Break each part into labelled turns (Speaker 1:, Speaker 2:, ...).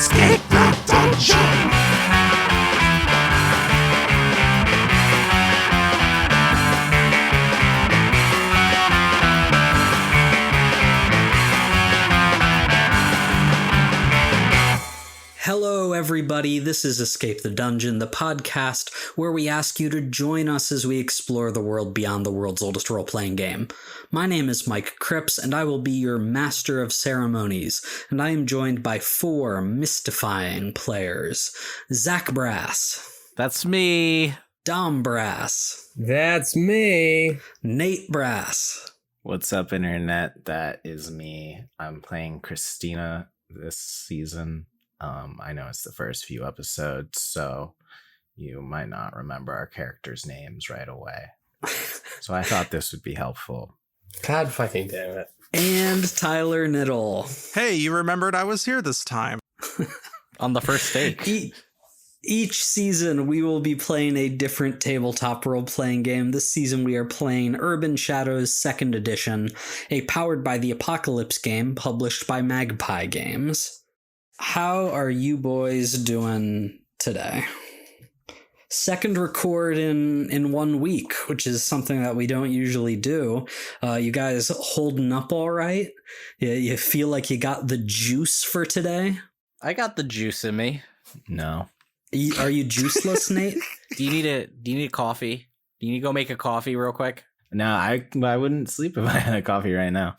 Speaker 1: Escape the dungeon!
Speaker 2: Hello, everybody. This is Escape the Dungeon, the podcast where we ask you to join us as we explore the world beyond the world's oldest role-playing game. My name is Mike Cripps, and I will be your master of ceremonies, and I am joined by 4 mystifying players. Zach Brass.
Speaker 3: That's me.
Speaker 2: Dom Brass.
Speaker 4: That's me.
Speaker 2: Nate Brass.
Speaker 3: What's up, Internet? That is me. I'm playing Christina this season. I know it's the first few episodes, so you might not remember our characters' names right away. So I thought this would be helpful.
Speaker 4: God fucking damn it.
Speaker 2: And Tyler Knittle.
Speaker 5: Hey, you remembered I was here this time.
Speaker 3: On the first take.
Speaker 2: Each season, we will be playing a different tabletop role-playing game. This season, we are playing Urban Shadows 2nd Edition, a Powered by the Apocalypse game published by Magpie Games. How are you boys doing today? Second record in 1 week, which is something that we don't usually do. You guys holding up all right? You feel like you got the juice for today?
Speaker 3: I got the juice in me. No.
Speaker 2: Are you juiceless, Nate?
Speaker 3: Do you need a coffee? Do you need to go make a coffee real quick? No, I wouldn't sleep if I had a coffee right now.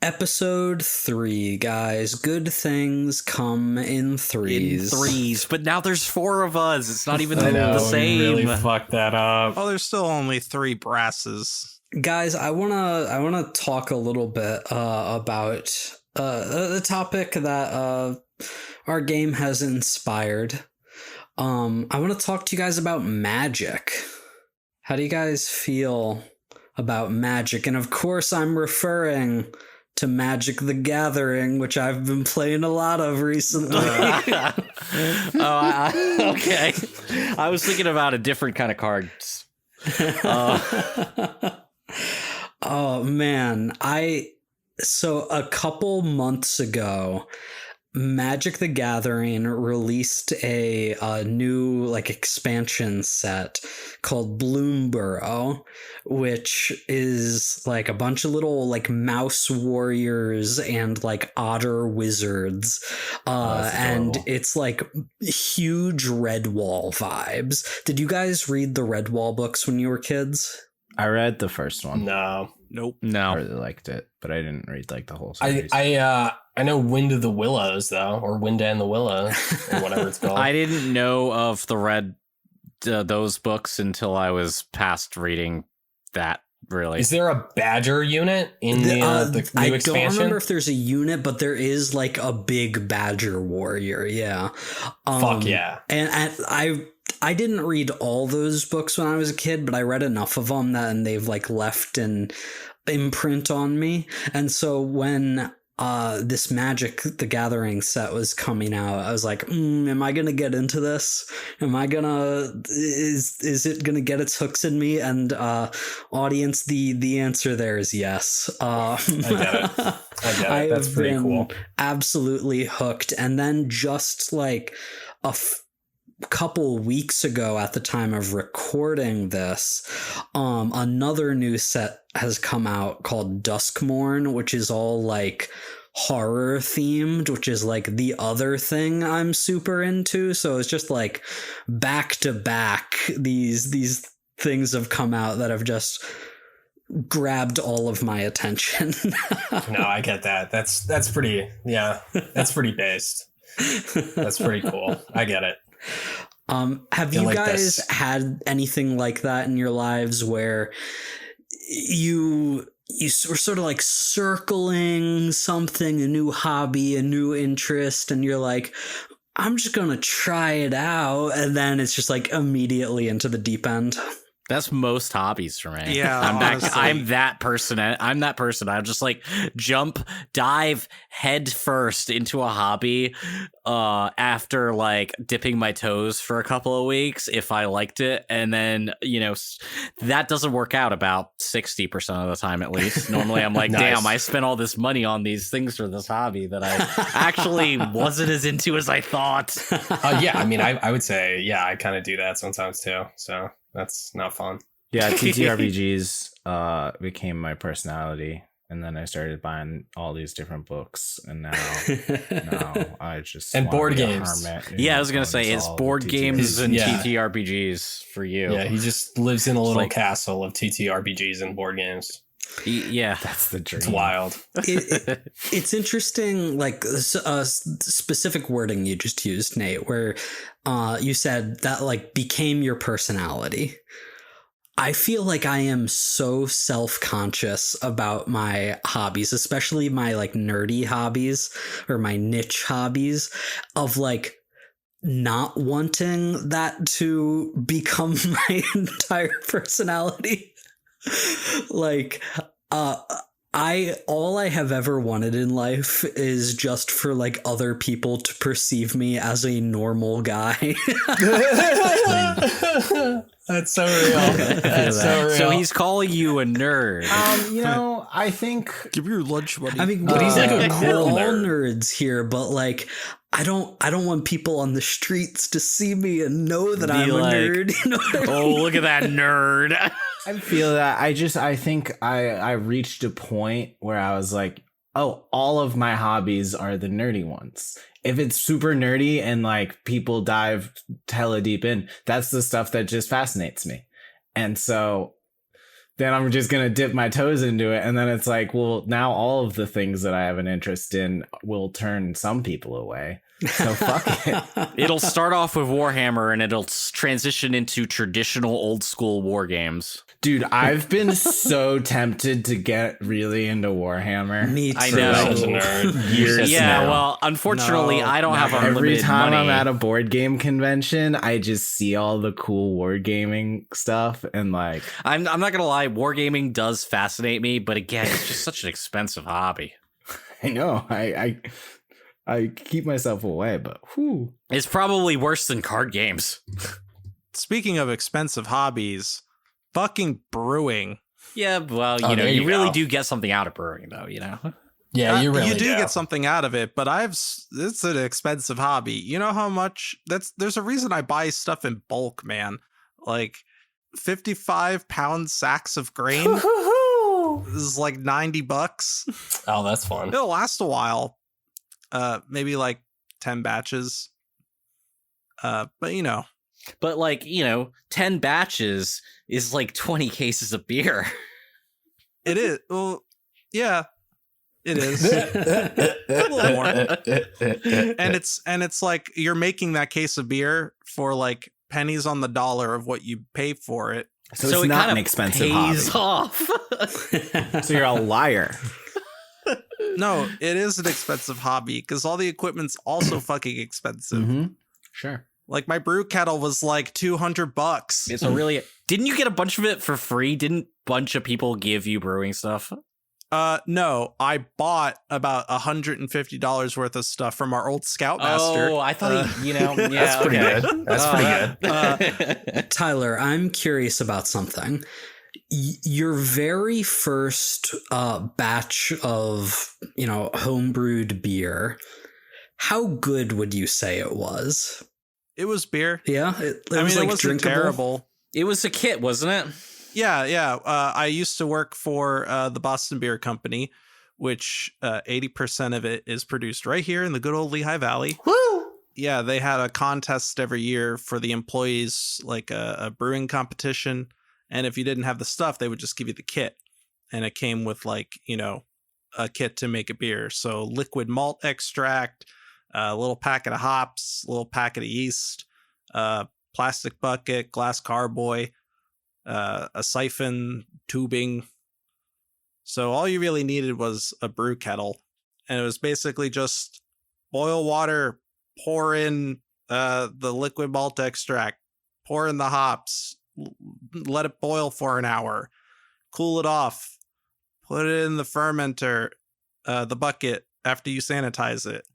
Speaker 2: Episode 3, guys. Good things come in threes.
Speaker 3: In threes, but now there's 4 of us. It's not even
Speaker 4: I know,
Speaker 3: the same.
Speaker 4: We really fucked that up.
Speaker 5: Oh, there's still only 3 brasses.
Speaker 2: Guys, I wanna talk a little bit about a topic that our game has inspired. I want to talk to you guys about magic. How do you guys feel about magic? And of course, I'm referring to Magic the Gathering, which I've been playing a lot of recently.
Speaker 3: Okay. I was thinking about a different kind of cards.
Speaker 2: Oh man, so a couple months ago, Magic the Gathering released a new expansion set called Bloomborough, which is like a bunch of little mouse warriors and otter wizards, and it's huge Redwall vibes. Did you guys read the Redwall books when you were kids?
Speaker 3: I read the first one.
Speaker 4: No.
Speaker 5: Nope.
Speaker 3: I really liked it, but I didn't read the whole series.
Speaker 4: I know Wind of the Willows though, or Wind and the Willows, or whatever it's called.
Speaker 3: I didn't know of those books until I was past reading that. Really,
Speaker 4: is there a Badger unit in the new
Speaker 2: I
Speaker 4: expansion?
Speaker 2: don't remember if there's a unit, but there is a big Badger warrior. Yeah.
Speaker 4: Fuck yeah.
Speaker 2: And I didn't read all those books when I was a kid, but I read enough of them and they've left an imprint on me. And so when this Magic the Gathering set was coming out, I was like, am I gonna get into this? Is it gonna get its hooks in me? And audience, the answer there is yes.
Speaker 4: I get it. That's pretty cool.
Speaker 2: Absolutely hooked. And then just couple weeks ago, at the time of recording this, another new set has come out called Duskmorn, which is all horror themed, which is the other thing I'm super into. So it's just back to back, these things have come out that have just grabbed all of my attention.
Speaker 4: No, I get that. That's pretty. Yeah, that's pretty based. That's pretty cool. I get it.
Speaker 2: Have you guys had anything like that in your lives where you were sort of circling something, a new hobby, a new interest, and you're like, I'm just gonna try it out, and then it's just immediately into the deep end?
Speaker 3: That's most hobbies for me.
Speaker 5: Yeah, honestly.
Speaker 3: I'm that person. I'm that person. I'll just like dive head first into a hobby after like dipping my toes for a couple of weeks if I liked it. And then, that doesn't work out about 60% of the time at least. Normally I'm like,
Speaker 4: Nice.
Speaker 3: damn, I spent all this money on these things for this hobby that I actually wasn't as into as I thought.
Speaker 4: Yeah, I mean, I would say, yeah, I kind of do that sometimes too. So that's not fun.
Speaker 3: Yeah, TTRPGs became my personality, and then I started buying all these different books, and now I just
Speaker 4: And
Speaker 3: wanna
Speaker 4: board
Speaker 3: be a
Speaker 4: games.
Speaker 3: hermit
Speaker 2: Yeah, I
Speaker 3: who
Speaker 2: was gonna say
Speaker 3: owns
Speaker 2: it's
Speaker 3: all the
Speaker 2: board games and
Speaker 4: Yeah.
Speaker 2: TTRPGs for you.
Speaker 4: Yeah, he just lives in a little
Speaker 2: like-
Speaker 4: castle of TTRPGs and board games.
Speaker 2: Yeah.
Speaker 3: That's the dream.
Speaker 4: It's wild.
Speaker 2: It's interesting, like specific wording you just used, Nate, where you said that like became your personality. I feel like I am so self-conscious about my hobbies, especially my like nerdy hobbies or my niche hobbies, of like not wanting that to become my entire personality. Like, all I have ever wanted in life is just for like other people to perceive me as a normal guy.
Speaker 4: That's so real. That's so real.
Speaker 2: So he's calling you a nerd.
Speaker 3: I think
Speaker 5: Give your lunch money.
Speaker 2: I mean,
Speaker 4: But he's like a
Speaker 2: we're
Speaker 4: cool
Speaker 2: all
Speaker 4: nerd.
Speaker 2: nerds here, but like, I don't want people on the streets to see me and know that
Speaker 3: Be
Speaker 2: I'm
Speaker 3: like,
Speaker 2: a nerd. You know what I mean?
Speaker 3: oh, look at that nerd. I feel that. I think I reached a point where I was like, oh, all of my hobbies are the nerdy ones. If it's super nerdy and like people dive hella deep in, that's the stuff that just fascinates me. And so then I'm just going to dip my toes into it. And then it's like, well, now all of the things that I have an interest in will turn some people away. So fuck it.
Speaker 2: It'll start off with Warhammer and it'll transition into traditional old school war games.
Speaker 3: Dude, I've been so tempted to get really into Warhammer.
Speaker 2: Me too.
Speaker 3: I
Speaker 4: You're
Speaker 3: know.
Speaker 4: such a nerd.
Speaker 3: Years
Speaker 2: Yeah,
Speaker 3: now.
Speaker 2: well, unfortunately,
Speaker 5: No,
Speaker 2: I don't have
Speaker 5: never.
Speaker 2: unlimited
Speaker 3: Every time
Speaker 2: money.
Speaker 3: I'm at a board game convention, I just see all the cool wargaming stuff and like
Speaker 2: I'm not gonna lie, wargaming does fascinate me, but again, it's just such an expensive hobby.
Speaker 3: I know I keep myself away, but whew.
Speaker 2: It's probably worse than card games.
Speaker 5: Speaking of expensive hobbies, fucking brewing.
Speaker 2: Yeah, well,
Speaker 4: Oh, there
Speaker 2: you
Speaker 4: you
Speaker 2: really
Speaker 4: go.
Speaker 2: do get something out of brewing, though.
Speaker 4: Yeah, you really
Speaker 5: you do get something out of it, but it's an expensive hobby. You know how much there's a reason I buy stuff in bulk, man. Like 55-pound sacks of grain is like $90.
Speaker 4: Oh, that's fun.
Speaker 5: It'll last a while. Maybe like 10 batches. But
Speaker 2: But, 10 batches is like 20 cases of beer.
Speaker 5: it is. Well, yeah, it is. A little more. And it's like you're making that case of beer for like pennies on the dollar of what you pay for it.
Speaker 3: So,
Speaker 2: it
Speaker 3: it's not
Speaker 2: kind
Speaker 3: an
Speaker 2: of
Speaker 3: expensive
Speaker 2: pays
Speaker 3: hobby.
Speaker 2: off.
Speaker 3: So you're a liar.
Speaker 5: No, it is an expensive hobby because all the equipment's also fucking expensive.
Speaker 3: Mm-hmm. Sure.
Speaker 5: Like my brew kettle was like $200.
Speaker 2: It's a really. Didn't you get a bunch of it for free? Didn't a bunch of people give you brewing stuff?
Speaker 5: No, I bought about $150 worth of stuff from our old Scoutmaster.
Speaker 2: Oh, I thought yeah,
Speaker 4: That's pretty
Speaker 2: okay.
Speaker 4: good. That's pretty good.
Speaker 2: Tyler, I'm curious about something. Your very first batch of, homebrewed beer, how good would you say it was?
Speaker 5: It was beer.
Speaker 2: Yeah, it
Speaker 5: I
Speaker 2: was
Speaker 5: mean,
Speaker 2: like
Speaker 5: it wasn't
Speaker 2: drinkable.
Speaker 5: terrible.
Speaker 2: It was a kit, wasn't it?
Speaker 5: Yeah. I used to work for the Boston Beer Company, which 80% of it is produced right here in the good old Lehigh Valley.
Speaker 3: Woo!
Speaker 5: Yeah, they had a contest every year for the employees, like a brewing competition. And if you didn't have the stuff, they would just give you the kit. And it came with a kit to make a beer. So liquid malt extract, a little packet of hops, a little packet of yeast, plastic bucket, glass carboy, a siphon, tubing. So all you really needed was a brew kettle. And it was basically just boil water, pour in the liquid malt extract, pour in the hops, let it boil for an hour, cool it off, put it in the fermenter, the bucket after you sanitize it,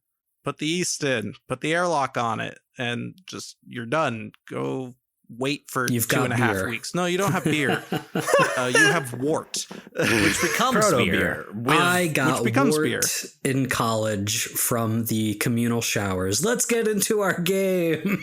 Speaker 5: put the yeast in, put the airlock on it, and just you're done. Go wait for
Speaker 2: You've
Speaker 5: 2.5
Speaker 2: beer.
Speaker 5: weeks. No, you don't have beer. You have wort.
Speaker 6: Which becomes
Speaker 3: Proto
Speaker 6: beer.
Speaker 2: I got
Speaker 5: which becomes
Speaker 2: wort
Speaker 5: beer.
Speaker 2: in college from the communal showers. Let's get into our game.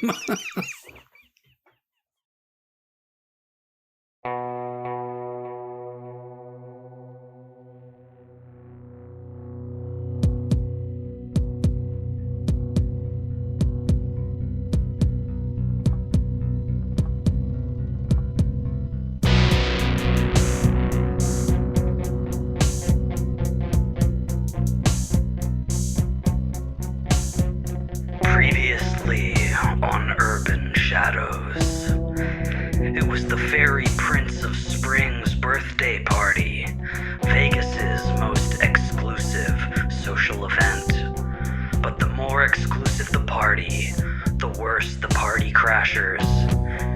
Speaker 2: Previously on Urban Shadows, it was the fairy Prince of Spring's birthday party, Vegas's most exclusive social event. But the more exclusive the party, the worse the party crashers.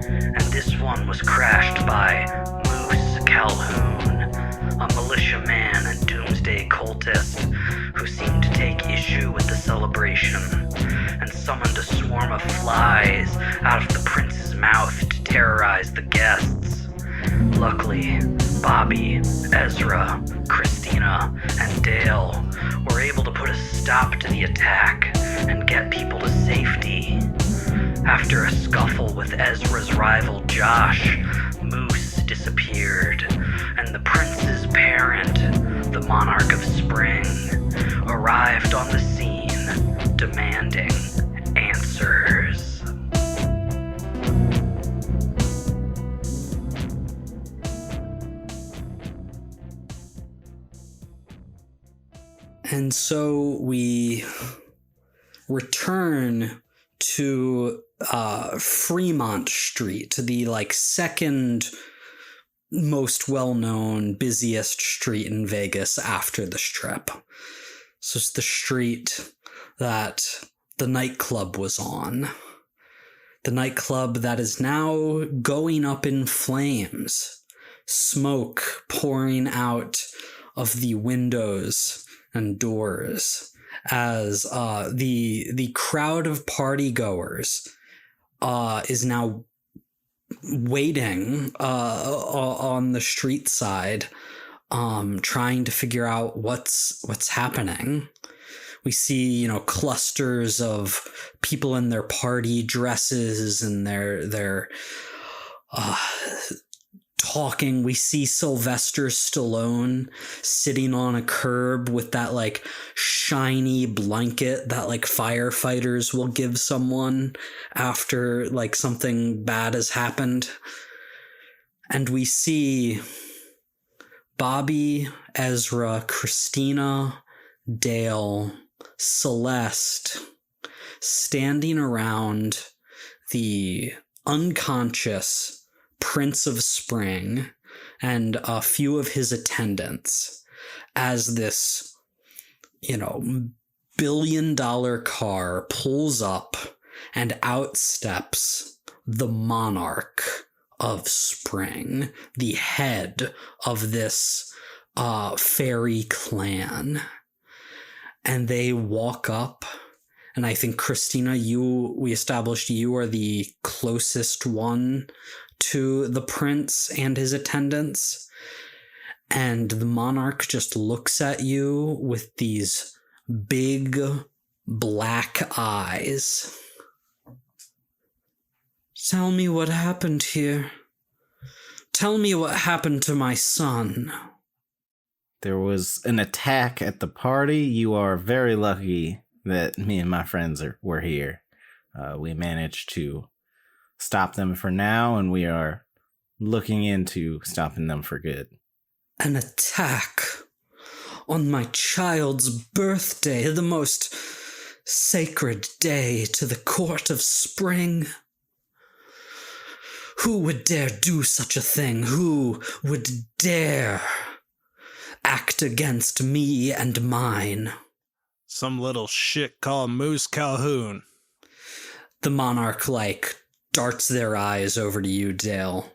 Speaker 2: And this one was crashed by Moose Calhoun, a militia man and doomsday cultist who seemed to take issue with the celebration and summoned a swarm of flies out of the prince's mouth to terrorize the guests. Luckily, Bobby, Ezra, Christina, and Dale were able to put a stop to the attack and get people to safety. After a scuffle with Ezra's rival Josh, Moose disappeared, and the prince's parent, the Monarch of Spring, arrived on the scene, demanding answers. And so we return to Fremont Street, the second most well-known, busiest street in Vegas after the Strip. So it's the street that the nightclub was on. The nightclub that is now going up in flames. Smoke pouring out of the windows and doors as the crowd of partygoers is now waiting on the street side, trying to figure out what's happening. We see, clusters of people in their party dresses and their talking. We see Sylvester Stallone sitting on a curb with that shiny blanket that firefighters will give someone after something bad has happened. And we see Bobby, Ezra, Christina, Dale, Celeste standing around the unconscious Prince of Spring and a few of his attendants as this, billion-dollar car pulls up and out steps the Monarch of Spring, the head of this fairy clan. And they walk up, and I think, Christina, we established you are the closest one to the prince and his attendants. And the monarch just looks at you with these big black eyes. Tell me what happened here. Tell me what happened to my son.
Speaker 3: There was an attack at the party. You are very lucky that me and my friends were here. We managed to stop them for now, and we are looking into stopping them for good.
Speaker 2: An attack on my child's birthday, the most sacred day to the court of Spring. Who would dare do such a thing? Who would dare act against me and mine?
Speaker 5: Some little shit called Moose Calhoun.
Speaker 2: The monarch darts their eyes over to you, Dale.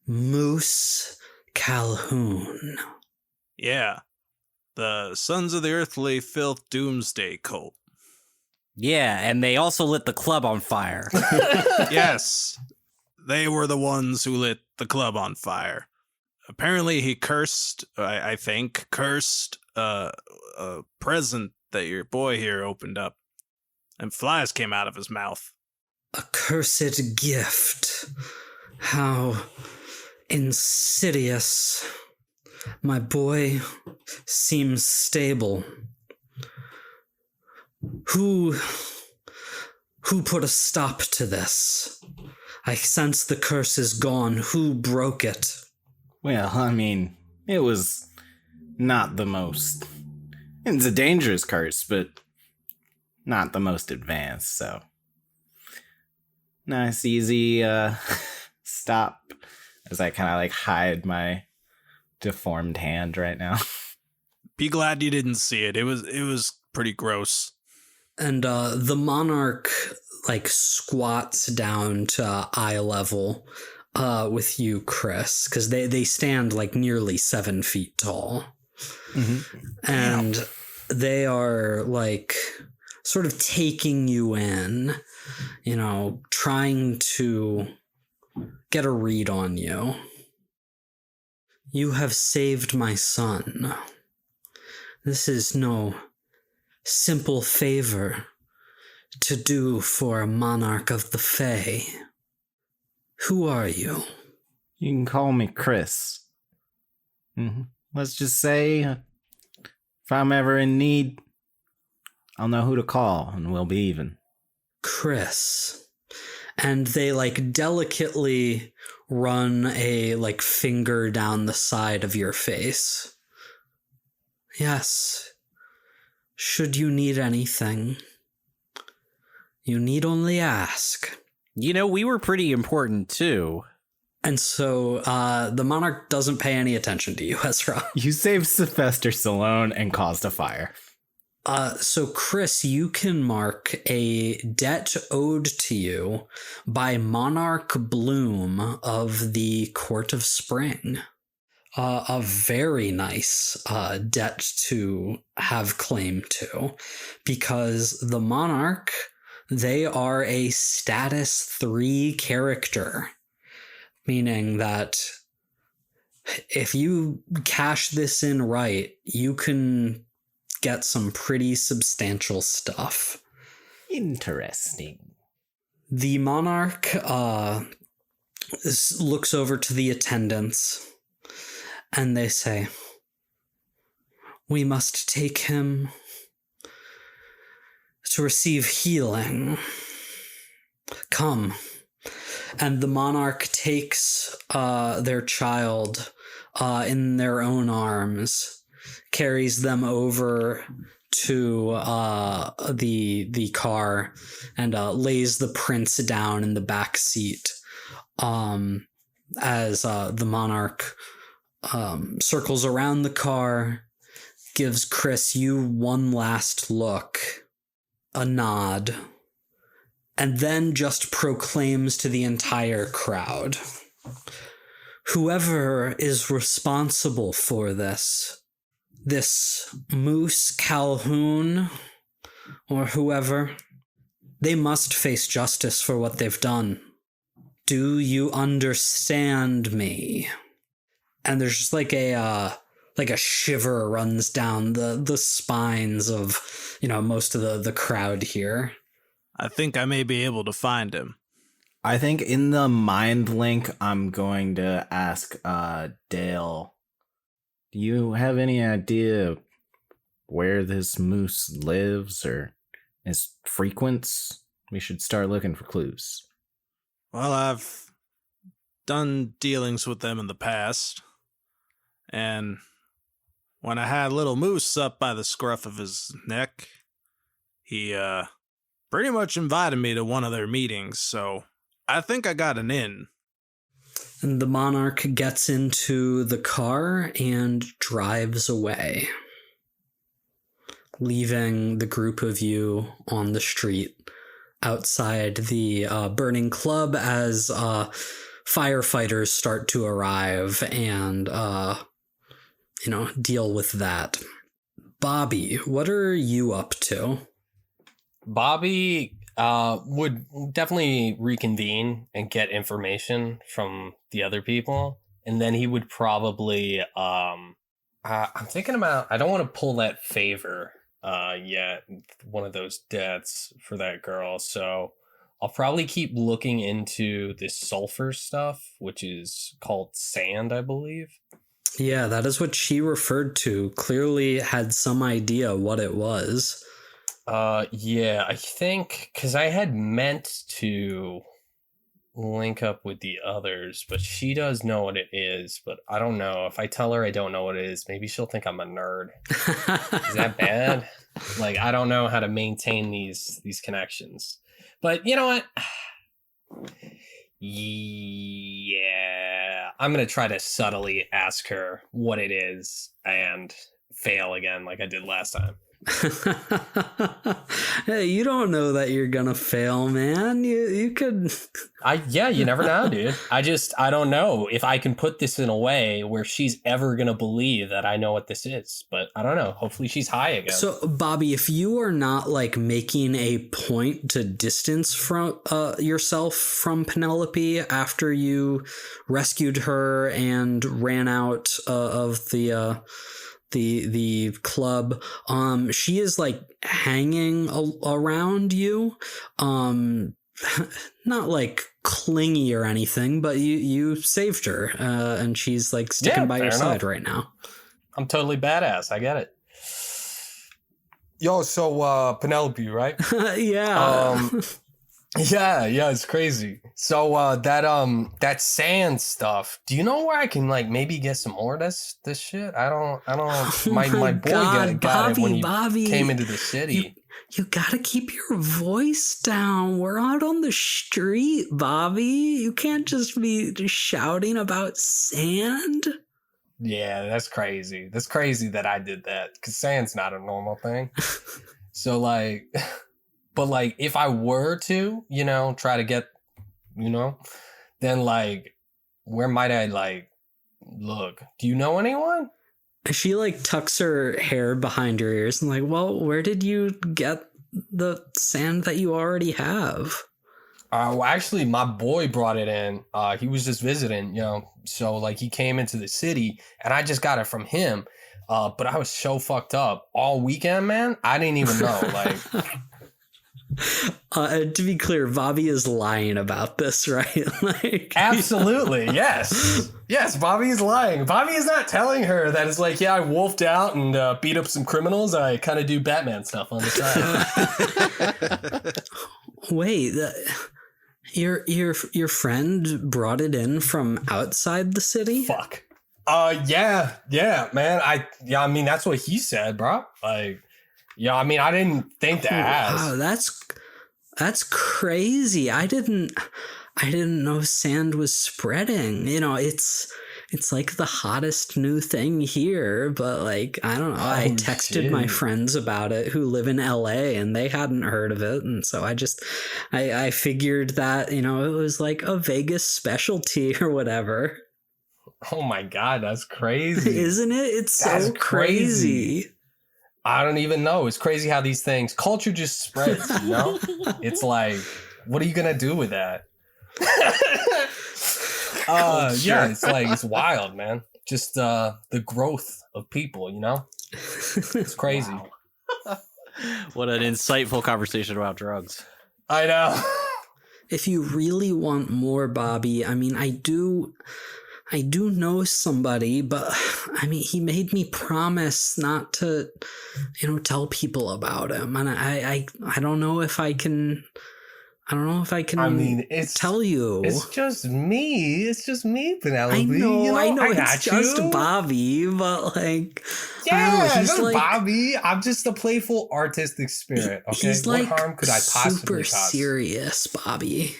Speaker 2: Moose Calhoun.
Speaker 5: Yeah. The Sons of the Earthly Filth Doomsday Cult.
Speaker 6: Yeah, and they also lit the club on fire.
Speaker 5: Yes. They were the ones who lit the club on fire. Apparently he cursed, I think, a present that your boy here opened up. And flies came out of his mouth.
Speaker 2: A cursed gift. How insidious. My boy seems stable. Who put a stop to this? I sense the curse is gone. Who broke it?
Speaker 3: Well, I mean, it was not the most... It's a dangerous curse, but not the most advanced, so... Nice, easy, stop. As I kind of, like, hide my deformed hand right now.
Speaker 5: Be glad you didn't see it. It was pretty gross.
Speaker 2: And the monarch, like, squats down to eye level with you, Chris, because they stand, like, nearly 7 feet tall.
Speaker 3: Mm-hmm.
Speaker 2: And they are, like, sort of taking you in, you know, trying to get a read on you. You have saved my son. This is no simple favor to do for a monarch of the Fae. Who are you?
Speaker 3: You can call me Chris. Mm-hmm. Let's just say, if I'm ever in need, I'll know who to call, and we'll be even.
Speaker 2: Chris. And they, like, delicately run a, like, finger down the side of your face. Yes. Should you need anything, you need only ask.
Speaker 6: You know, we were pretty important, too.
Speaker 2: And so the monarch doesn't pay any attention to you, Ezra.
Speaker 3: You saved Sylvester Stallone and caused a fire.
Speaker 2: So, Chris, you can mark a debt owed to you by Monarch Bloom of the Court of Spring. A very nice debt to have claim to, because the Monarch, they are a status 3 character, meaning that if you cash this in right, you can get some pretty substantial stuff.
Speaker 3: Interesting.
Speaker 2: The monarch looks over to the attendants and they say, "We must take him to receive healing. Come." And the monarch takes their child in their own arms, carries them over to the car, and lays the prince down in the back seat as the monarch circles around the car, gives Chris you one last look, a nod, and then just proclaims to the entire crowd, "Whoever is responsible for this Moose Calhoun, or whoever, they must face justice for what they've done. Do you understand me?" And there's just like a shiver runs down the spines of, you know, most of the crowd here.
Speaker 5: I think I may be able to find him.
Speaker 3: I think in the mind link, I'm going to ask Dale, do you have any idea where this moose lives or his frequents? We should start looking for clues.
Speaker 5: Well, I've done dealings with them in the past, and when I had little Moose up by the scruff of his neck, he pretty much invited me to one of their meetings, so I think I got an in.
Speaker 2: And the monarch gets into the car and drives away, leaving the group of you on the street outside the burning club as firefighters start to arrive and deal with that. Bobby, what are you up to?
Speaker 4: Bobby would definitely reconvene and get information from the other people, and then he would probably I'm thinking about, I don't want to pull that favor yet, one of those debts for that girl, so I'll probably keep looking into this sulfur stuff, which is called sand, I believe.
Speaker 2: Yeah, that is what she referred to. Clearly had some idea what it was.
Speaker 4: Yeah, I think because I had meant to link up with the others, but she does know what it is, but I don't know. If I tell her I don't know what it is, maybe she'll think I'm a nerd. Is that bad? Like, I don't know how to maintain these connections. But you know what? Yeah, I'm gonna try to subtly ask her what it is and fail again like I did last time.
Speaker 2: Hey, you don't know that you're gonna fail, man. You could.
Speaker 4: You never know, dude. I don't know if I can put this in a way where she's ever gonna believe that I know what this is. But I don't know. Hopefully she's high again.
Speaker 2: So, Bobby, if you are not like making a point to distance from yourself from Penelope after you rescued her and ran out of the club, she is like hanging around you, not like clingy or anything, but you saved her, and she's like sticking by your side right now.
Speaker 4: I'm totally badass. I get it. Yo, so Penelope, right?
Speaker 2: Yeah.
Speaker 4: Yeah, it's crazy. So that sand stuff. Do you know where I can like maybe get some more of this shit? I don't. My boy got it when he came into the city.
Speaker 2: You gotta keep your voice down. We're out on the street, Bobby. You can't just be shouting about sand.
Speaker 4: Yeah, that's crazy. That's crazy that I did that, because sand's not a normal thing. So like. But like, if I were to, try to get, then like, where might I like look? Do you know anyone?
Speaker 2: She like tucks her hair behind her ears and like, well, where did you get the sand that you already have?
Speaker 4: Well, actually, my boy brought it in. He was just visiting, so like he came into the city and I just got it from him. But I was so fucked up all weekend, man. I didn't even know. Like.
Speaker 2: To be clear, Bobby is lying about this, right? Like,
Speaker 4: absolutely, yes. Bobby is lying. Bobby is not telling her that it's like, yeah, I wolfed out and beat up some criminals. I kind of do Batman stuff on the side.
Speaker 2: Wait, your friend brought it in from outside the city?
Speaker 4: Fuck. Yeah, man. I mean, that's what he said, bro. Like. Yeah, I mean, I didn't think to ask.
Speaker 2: Wow, that's crazy. I didn't know sand was spreading. It's like the hottest new thing here, but like, I don't know. I texted my friends about it who live in LA and they hadn't heard of it. And so I figured that, it was like a Vegas specialty or whatever.
Speaker 4: Oh my God, that's crazy.
Speaker 2: Isn't it? It's so crazy.
Speaker 4: I don't even know. It's crazy how these things, culture just spreads, It's like, what are you going to do with that? Yeah, it's like, it's wild, man. Just the growth of people, It's crazy.
Speaker 6: Wow. What an insightful conversation about drugs.
Speaker 4: I know.
Speaker 2: If you really want more, Bobby, I mean, I do know somebody, but I mean, he made me promise not to, tell people about him. And I don't know if I can, I mean, tell you.
Speaker 4: It's just me, Penelope.
Speaker 2: I know
Speaker 4: I
Speaker 2: it's just Bobby, but like,
Speaker 4: yeah,
Speaker 2: he's like,
Speaker 4: Bobby. I'm just a playful artistic spirit. Okay,
Speaker 2: he's like
Speaker 4: what harm could I possibly
Speaker 2: super
Speaker 4: cause?
Speaker 2: serious, Bobby.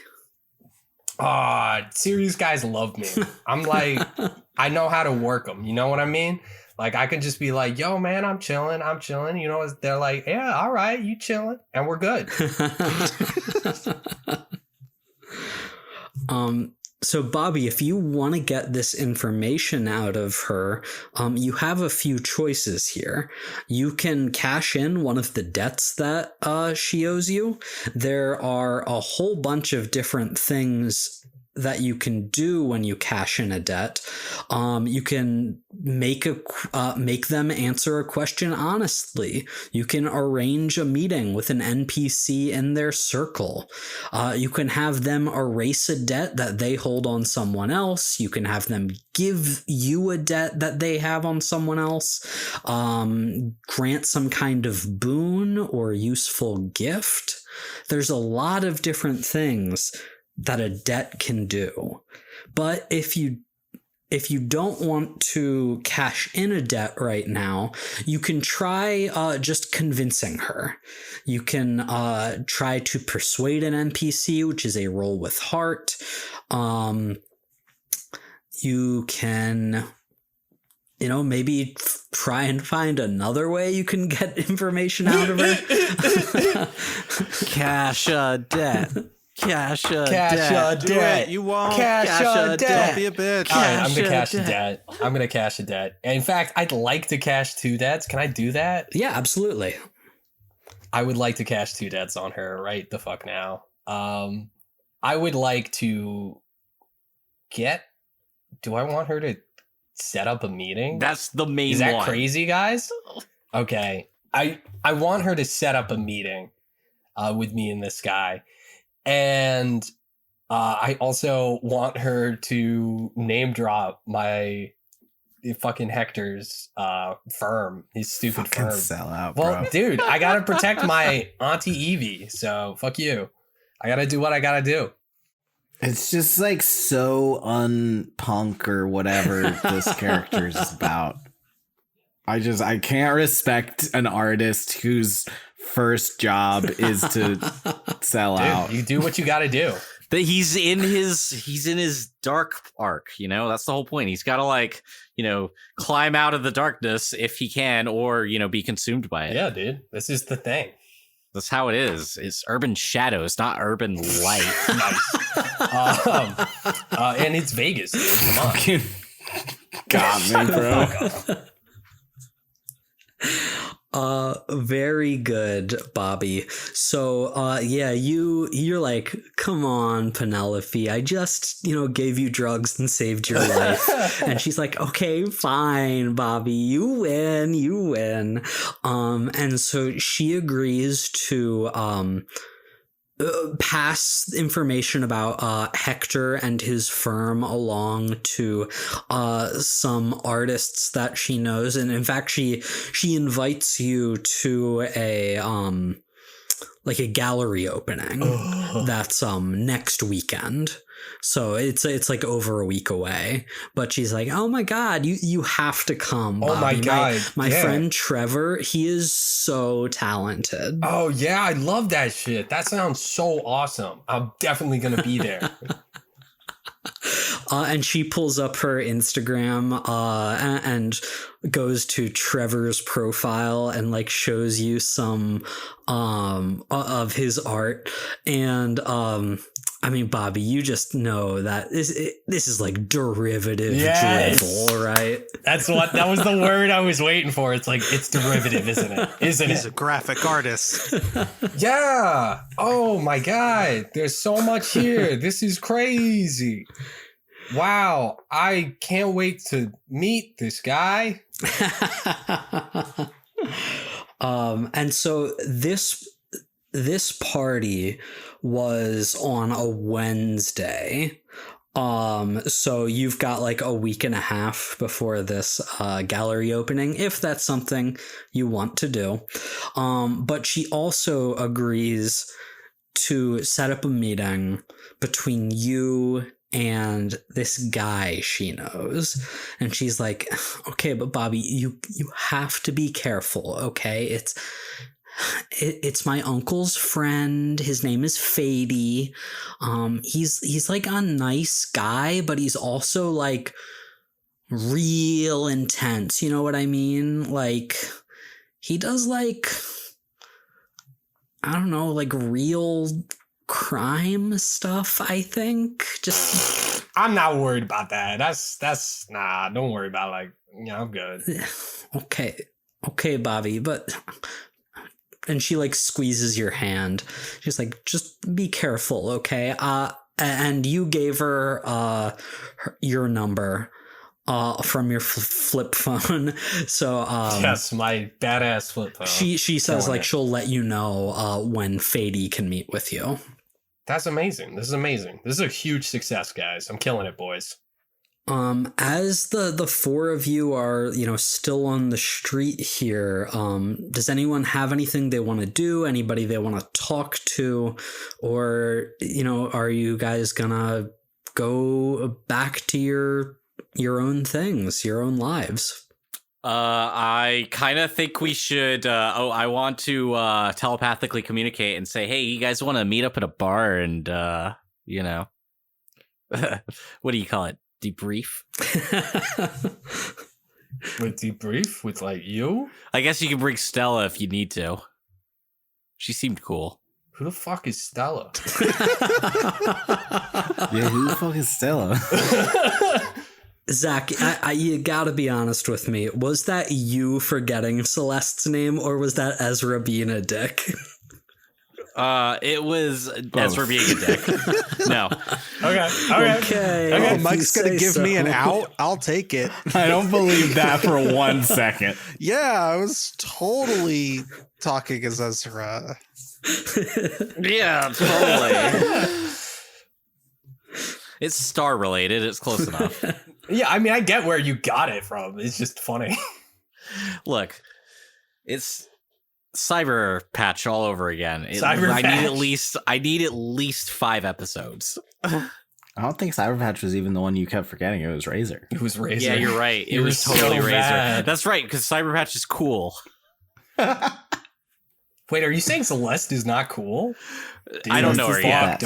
Speaker 4: Serious guys love me. I'm like, I know how to work them. You know what I mean? Like, I can just be like, yo, man, I'm chilling. They're like, yeah, all right, you chilling. And we're good.
Speaker 2: So, Bobby, if you want to get this information out of her, you have a few choices here. You can cash in one of the debts that she owes you. There are a whole bunch of different things that you can do when you cash in a debt. You can make them answer a question honestly. You can arrange a meeting with an NPC in their circle. You can have them erase a debt that they hold on someone else. You can have them give you a debt that they have on someone else. Grant some kind of boon or useful gift. There's a lot of different things that a debt can do. But if you don't want to cash in a debt right now, you can try just convincing her. You can try to persuade an NPC, which is a roll with heart. You can, maybe try and find another way you can get information out of her.
Speaker 6: Cash a debt. Cash a
Speaker 4: Cash
Speaker 6: debt.
Speaker 4: a debt.
Speaker 5: You won't.
Speaker 4: Cash a debt.
Speaker 5: Don't be a bitch.
Speaker 4: All right, I'm gonna
Speaker 6: Cash
Speaker 4: cash a debt. I'm gonna cash a debt. In fact, I'd like to cash 2 debts. Can I do that?
Speaker 2: Yeah, absolutely.
Speaker 4: I would like to cash 2 debts on her right the fuck now. I would like to do I want her to set up a meeting?
Speaker 6: That's the main
Speaker 4: Is that
Speaker 6: one.
Speaker 4: crazy, guys? Okay. I want her to set up a meeting with me and this guy. And I also want her to name drop my fucking Hector's firm, his stupid
Speaker 3: Fucking
Speaker 4: firm.
Speaker 3: sell out, bro.
Speaker 4: Well, dude, I gotta protect my Auntie Evie, so fuck you. I gotta do what I gotta do.
Speaker 3: It's just like so unpunk or whatever this character is about. I can't respect an artist whose first job is to sell out.
Speaker 4: Dude, you do what you gotta do.
Speaker 6: But he's in his dark arc, that's the whole point. He's got to climb out of the darkness if he can, or be consumed by it.
Speaker 4: Yeah, dude, this is the thing.
Speaker 6: That's how it is. It's urban shadows, not urban light.
Speaker 4: Nice. And it's Vegas, dude. Come on.
Speaker 3: Fucking got me, bro.
Speaker 2: Very good, Bobby. So, you're like, come on, Penelope. I just, gave you drugs and saved your life. And she's like, okay, fine, Bobby, you win. And so she agrees to, pass information about Hector and his firm along to some artists that she knows, and in fact she invites you to a gallery opening that's next weekend. So it's like over a week away, but she's like, oh my God, you have to come, Bobby.
Speaker 4: Oh my God.
Speaker 2: My
Speaker 4: yeah.
Speaker 2: friend Trevor, he is so talented.
Speaker 4: Oh yeah, I love that shit. That sounds so awesome. I'm definitely gonna be there.
Speaker 2: And she pulls up her Instagram and goes to Trevor's profile and shows you some of his art. And Bobby, you just know that this is like derivative drivel, right?
Speaker 4: That was the word I was waiting for. It's it's derivative, isn't it? Isn't
Speaker 5: He's
Speaker 4: it?
Speaker 5: a graphic artist.
Speaker 4: Yeah. Oh my God. There's so much here. This is crazy. Wow. I can't wait to meet this guy.
Speaker 2: And so this party was on a Wednesday. So you've got a week and a half before this gallery opening, if that's something you want to do. But she also agrees to set up a meeting between you and this guy she knows. And she's like, okay, but Bobby, you have to be careful, okay? It's my uncle's friend. His name is Fady. He's a nice guy, but he's also real intense. You know what I mean? He does I don't know, real crime stuff, I think. Just
Speaker 4: I'm not worried about that. That's nah. Don't worry about I'm good.
Speaker 2: Okay, Bobby, but. And she like squeezes your hand. She's like, just be careful, okay? And you gave her your number from your flip phone. So
Speaker 4: yes, my badass flip phone.
Speaker 2: She says like she'll let you know when Fady can meet with you.
Speaker 4: That's amazing. This is amazing. This is a huge success, guys. I'm killing it, boys.
Speaker 2: As the four of you are, still on the street here, does anyone have anything they want to do? Anybody they want to talk to? Or, are you guys gonna go back to your own things, your own lives?
Speaker 6: I kind of think we should, I want to telepathically communicate and say, hey, you guys want to meet up at a bar and, what do you call it? Debrief?
Speaker 4: With debrief? With you?
Speaker 6: I guess you can bring Stella if you need to. She seemed cool.
Speaker 4: Who the fuck is Stella?
Speaker 3: Yeah, who the fuck is Stella?
Speaker 2: Zach, you gotta be honest with me. Was that you forgetting Celeste's name, or was that Ezra being a dick?
Speaker 6: It was Ezra being a dick. No.
Speaker 4: Okay.
Speaker 5: Oh, Mike's gonna give me an out. I'll take it.
Speaker 3: I don't believe that for 1 second.
Speaker 5: Yeah, I was totally talking as Ezra.
Speaker 6: Yeah, totally. It's star related. It's close enough.
Speaker 4: Yeah, I mean, I get where you got it from. It's just funny.
Speaker 6: Look, it's Cyber Patch all over again. I need at least 5 episodes.
Speaker 3: I don't think Cyber Patch was even the one you kept forgetting. It was Razor.
Speaker 4: It was Razor.
Speaker 6: Yeah, you're right. It was totally Razor. Bad. That's right, because Cyber Patch is cool.
Speaker 4: Wait, are you saying Celeste is not cool? Dude,
Speaker 6: I don't know her yet.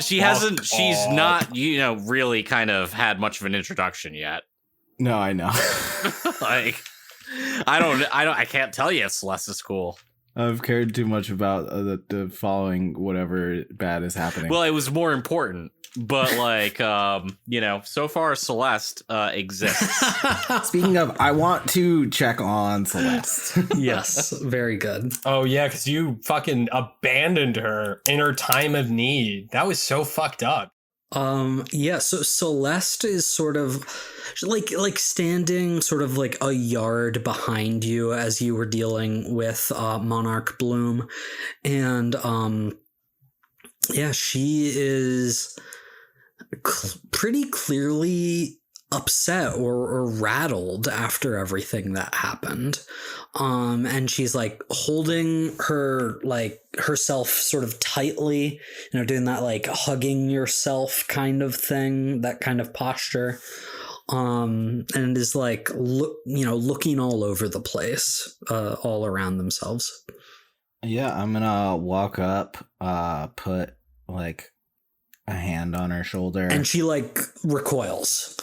Speaker 6: She's not, really kind of had much of an introduction yet.
Speaker 3: No, I know.
Speaker 6: I can't tell you if Celeste is cool.
Speaker 3: I've cared too much about the following whatever bad is happening.
Speaker 6: Well, it was more important, but so far Celeste exists.
Speaker 3: Speaking of, I want to check on Celeste.
Speaker 2: Yes, very good.
Speaker 4: Oh yeah, because you fucking abandoned her in her time of need. That was so fucked up.
Speaker 2: So Celeste is sort of like standing sort of like a yard behind you as you were dealing with Monarch Bloom, and she is pretty clearly upset or rattled after everything that happened. And she's like holding herself sort of tightly, doing that like hugging yourself kind of thing, that kind of posture. And is like, looking all over the place, all around themselves.
Speaker 3: Yeah, I'm gonna walk up, put like a hand on her shoulder,
Speaker 2: and she like recoils.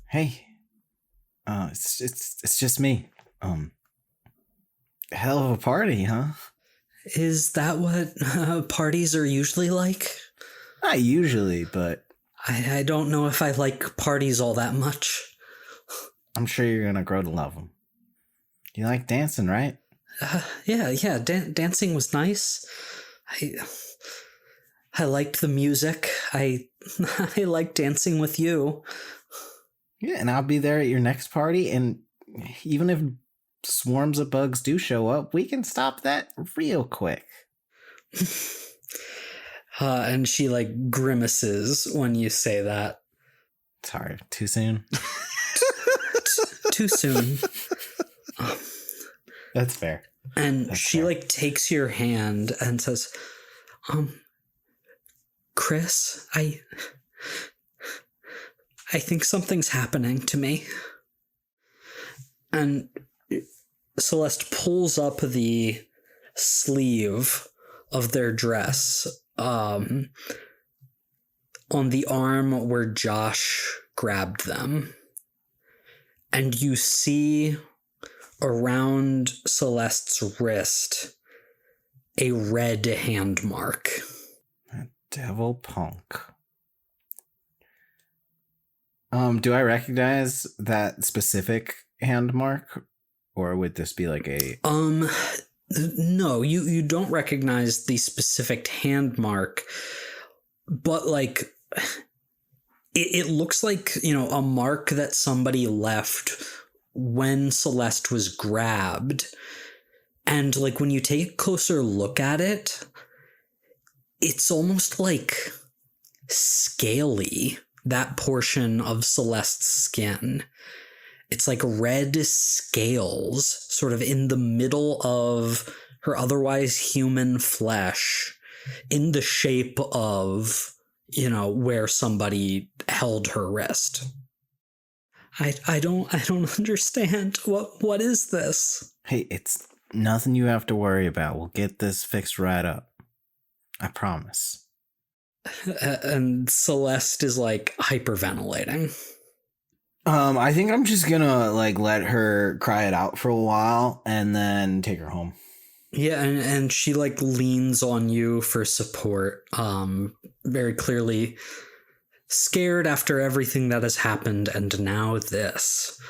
Speaker 3: Hey, it's just me. Hell of a party, huh?
Speaker 2: Is that what parties are usually like?
Speaker 3: Not usually, but
Speaker 2: I don't know if I like parties all that much.
Speaker 3: I'm sure you're gonna grow to love them. You like dancing, right?
Speaker 2: Yeah. Dancing was nice. I liked the music. I liked dancing with you.
Speaker 3: Yeah, and I'll be there at your next party, and even if swarms of bugs do show up, we can stop that real quick.
Speaker 2: And she like grimaces when you say that.
Speaker 3: Sorry, too soon?
Speaker 2: Too soon.
Speaker 3: That's fair.
Speaker 2: And she like takes your hand and says, Chris, I think something's happening to me. And Celeste pulls up the sleeve of their dress on the arm where Josh grabbed them. And you see around Celeste's wrist a red hand mark.
Speaker 3: Devil punk. Do I recognize that specific hand mark, or would this be like a?
Speaker 2: No, you don't recognize the specific hand mark, but like it looks like, you know, a mark that somebody left when Celeste was grabbed. And like when you take a closer look at it, it's almost like scaly, that portion of Celeste's skin. It's like red scales sort of in the middle of her otherwise human flesh, in the shape of, you know, where somebody held her wrist. I don't understand. What is this?
Speaker 3: Hey, it's nothing you have to worry about. We'll get this fixed right up. I promise.
Speaker 2: And Celeste is like hyperventilating.
Speaker 3: I think I'm just gonna like let her cry it out for a while and then take her home.
Speaker 2: Yeah, and she like leans on you for support. Very clearly scared after everything that has happened, and now this.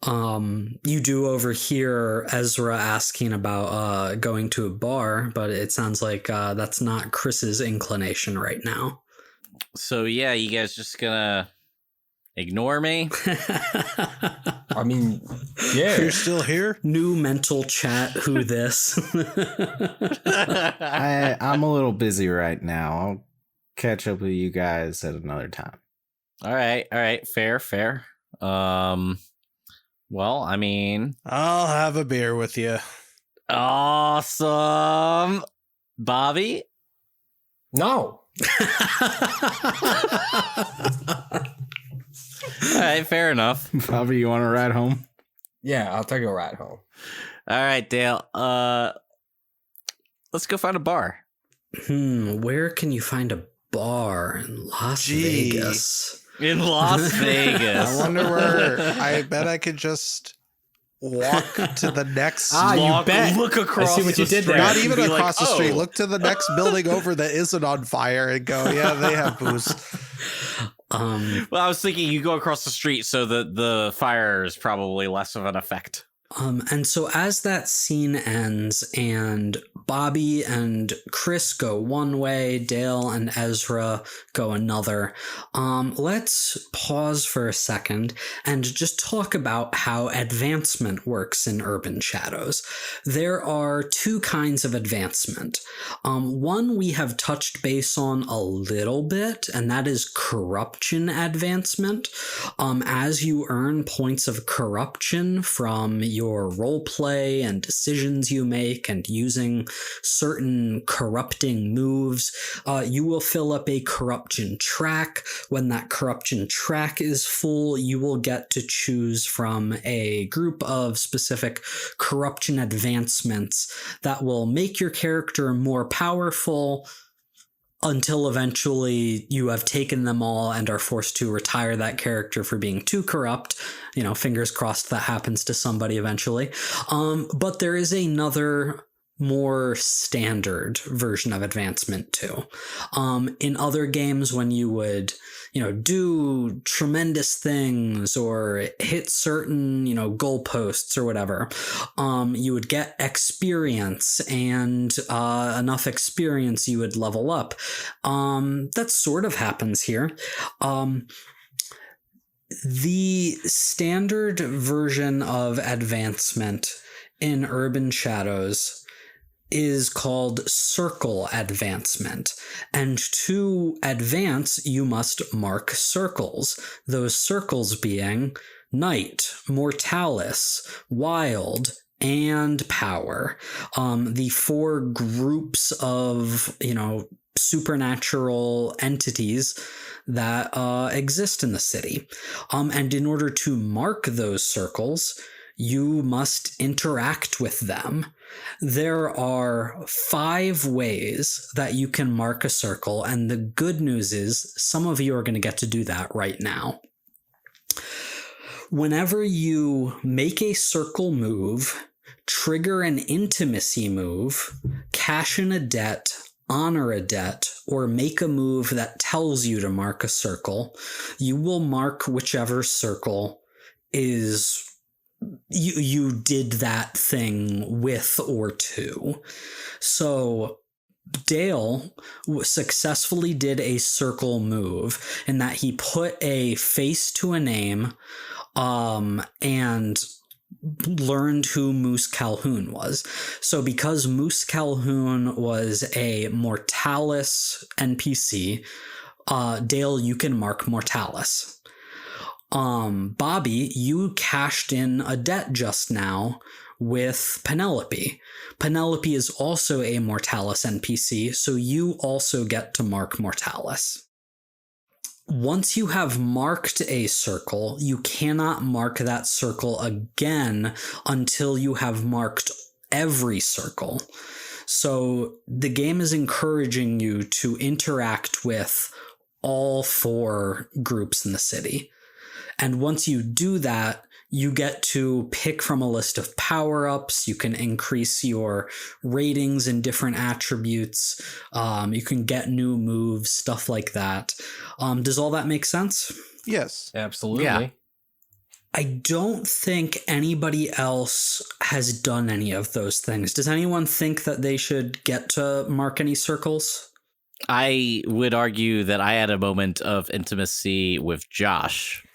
Speaker 2: You do overhear Ezra asking about going to a bar, but it sounds like that's not Chris's inclination right now.
Speaker 6: So yeah, you guys just gonna ignore me?
Speaker 4: I mean, yeah.
Speaker 5: You're still here?
Speaker 2: New mental chat, who this?
Speaker 3: I'm a little busy right now. I'll catch up with you guys at another time.
Speaker 6: All right, fair. Well, I mean,
Speaker 5: I'll have a beer with you.
Speaker 6: awesome, Bobby.
Speaker 4: No.
Speaker 6: All right, fair enough.
Speaker 3: Bobby, you want to ride home?
Speaker 4: Yeah, I'll take a ride home.
Speaker 6: All right, Dale. Let's go find a bar.
Speaker 2: Where can you find a bar in Las
Speaker 5: Gee.
Speaker 2: Vegas?
Speaker 6: In Las Vegas.
Speaker 5: I wonder where. I bet I could just walk to the next.
Speaker 4: You bet.
Speaker 6: Look across.
Speaker 4: I see what you
Speaker 6: the
Speaker 4: did there.
Speaker 6: street
Speaker 5: Not
Speaker 6: and
Speaker 5: even
Speaker 6: be
Speaker 5: across
Speaker 6: like,
Speaker 5: the street.
Speaker 6: "Oh."
Speaker 5: Look to the next building over that isn't on fire and go, yeah, they have booze.
Speaker 6: Well, I was thinking you go across the street so that the fire is probably less of an effect.
Speaker 2: And so as that scene ends and Bobby and Chris go one way, Dale and Ezra go another, let's pause for a second and just talk about how advancement works in Urban Shadows. There are two kinds of advancement. One we have touched base on a little bit, and that is corruption advancement. As you earn points of corruption from your role play and decisions you make and using certain corrupting moves, you will fill up a corruption track. When that corruption track is full, you will get to choose from a group of specific corruption advancements that will make your character more powerful, until eventually you have taken them all and are forced to retire that character for being too corrupt. You know, fingers crossed that happens to somebody eventually. But there is another more standard version of advancement too. In other games, when you would, you know, do tremendous things or hit certain, you know, goalposts or whatever, you would get experience, and enough experience you would level up. That sort of happens here. The standard version of advancement in Urban Shadows is called circle advancement. And to advance, you must mark circles. Those circles being night, mortalis, wild, and power. The four groups of, you know, supernatural entities that exist in the city. And in order to mark those circles, you must interact with them. There are 5 ways that you can mark a circle, and the good news is some of you are going to get to do that right now. Whenever you make a circle move, trigger an intimacy move, cash in a debt, honor a debt, or make a move that tells you to mark a circle, you will mark whichever circle is you did that thing with or to. So Dale successfully did a circle move in that he put a face to a name and learned who Moose Calhoun was. So because Moose Calhoun was a Mortalis NPC, Dale, you can mark Mortalis. Bobby, you cashed in a debt just now with Penelope. Penelope is also a Mortalis NPC, so you also get to mark Mortalis. Once you have marked a circle, you cannot mark that circle again until you have marked every circle. So the game is encouraging you to interact with all 4 groups in the city. And once you do that, you get to pick from a list of power-ups. You can increase your ratings in different attributes. You can get new moves, stuff like that. Does all that make sense?
Speaker 5: Yes.
Speaker 4: Absolutely.
Speaker 6: Yeah.
Speaker 2: I don't think anybody else has done any of those things. Does anyone think that they should get to mark any circles?
Speaker 6: I would argue that I had a moment of intimacy with Josh.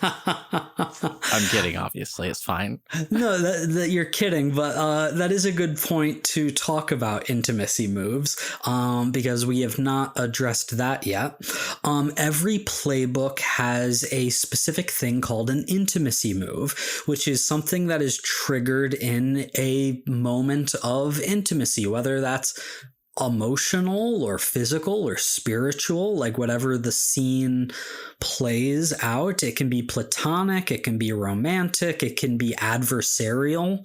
Speaker 6: I'm kidding, obviously. It's fine.
Speaker 2: No, that you're kidding, but that is a good point to talk about intimacy moves, because we have not addressed that yet. Every playbook has a specific thing called an intimacy move, which is something that is triggered in a moment of intimacy, whether that's emotional or physical or spiritual, like whatever the scene plays out. It can be platonic, it can be romantic, it can be adversarial.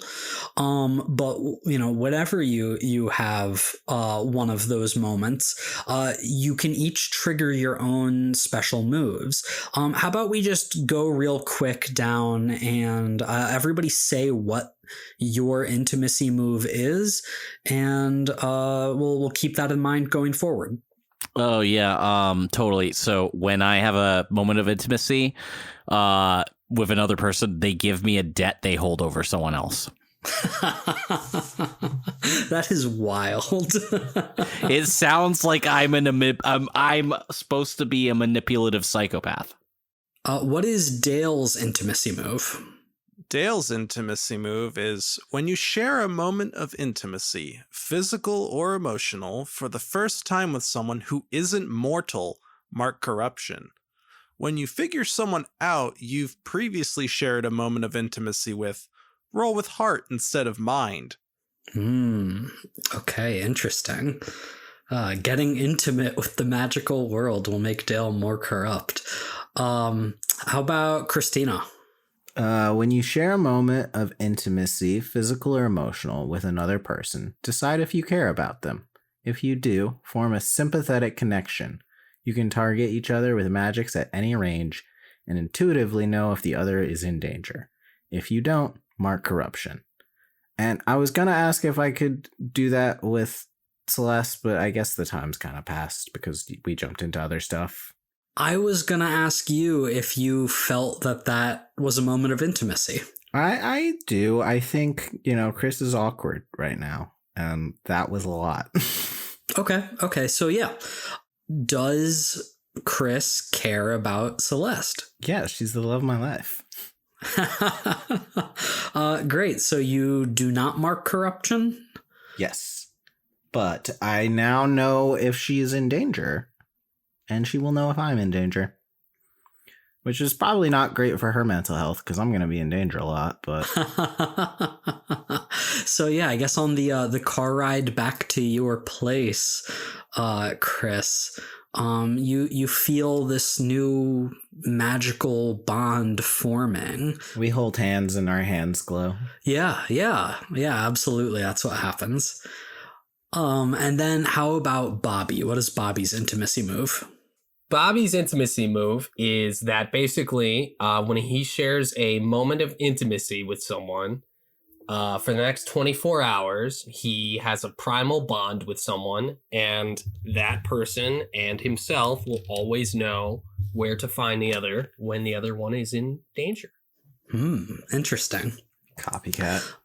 Speaker 2: But whatever you have one of those moments, you can each trigger your own special moves. How about we just go real quick down and everybody say what your intimacy move is, and we'll keep that in mind going forward.
Speaker 6: Oh yeah, totally. So when I have a moment of intimacy with another person, they give me a debt they hold over someone else.
Speaker 2: That is wild.
Speaker 6: It sounds like I'm supposed to be a manipulative psychopath.
Speaker 2: What is Dale's intimacy move?
Speaker 5: Dale's intimacy move is when you share a moment of intimacy, physical or emotional, for the first time with someone who isn't mortal, mark corruption. When you figure someone out you've previously shared a moment of intimacy with, roll with heart instead of mind.
Speaker 2: Okay, interesting. Getting intimate with the magical world will make Dale more corrupt. How about Christina?
Speaker 3: When you share a moment of intimacy, physical or emotional, with another person, decide if you care about them. If you do, form a sympathetic connection. You can target each other with magics at any range and intuitively know if the other is in danger. If you don't, mark corruption. And I was going to ask if I could do that with Celeste, but I guess the time's kind of passed because we jumped into other stuff.
Speaker 2: I was going to ask you if you felt that was a moment of intimacy.
Speaker 3: I do. I think, Chris is awkward right now. And that was a lot.
Speaker 2: Okay. So yeah. Does Chris care about Celeste?
Speaker 3: Yeah, she's the love of my life.
Speaker 2: Great. So you do not mark corruption?
Speaker 3: Yes. But I now know if she is in danger. And she will know if I'm in danger. Which is probably not great for her mental health, because I'm going to be in danger a lot, but...
Speaker 2: So yeah, I guess on the car ride back to your place, Chris, you feel this new magical bond forming.
Speaker 3: We hold hands and our hands glow.
Speaker 2: Yeah, absolutely. That's what happens. And then how about Bobby? What is Bobby's intimacy move?
Speaker 4: Bobby's intimacy move is that basically when he shares a moment of intimacy with someone, for the next 24 hours, he has a primal bond with someone, and that person and himself will always know where to find the other when the other one is in danger.
Speaker 2: Interesting.
Speaker 3: Copycat.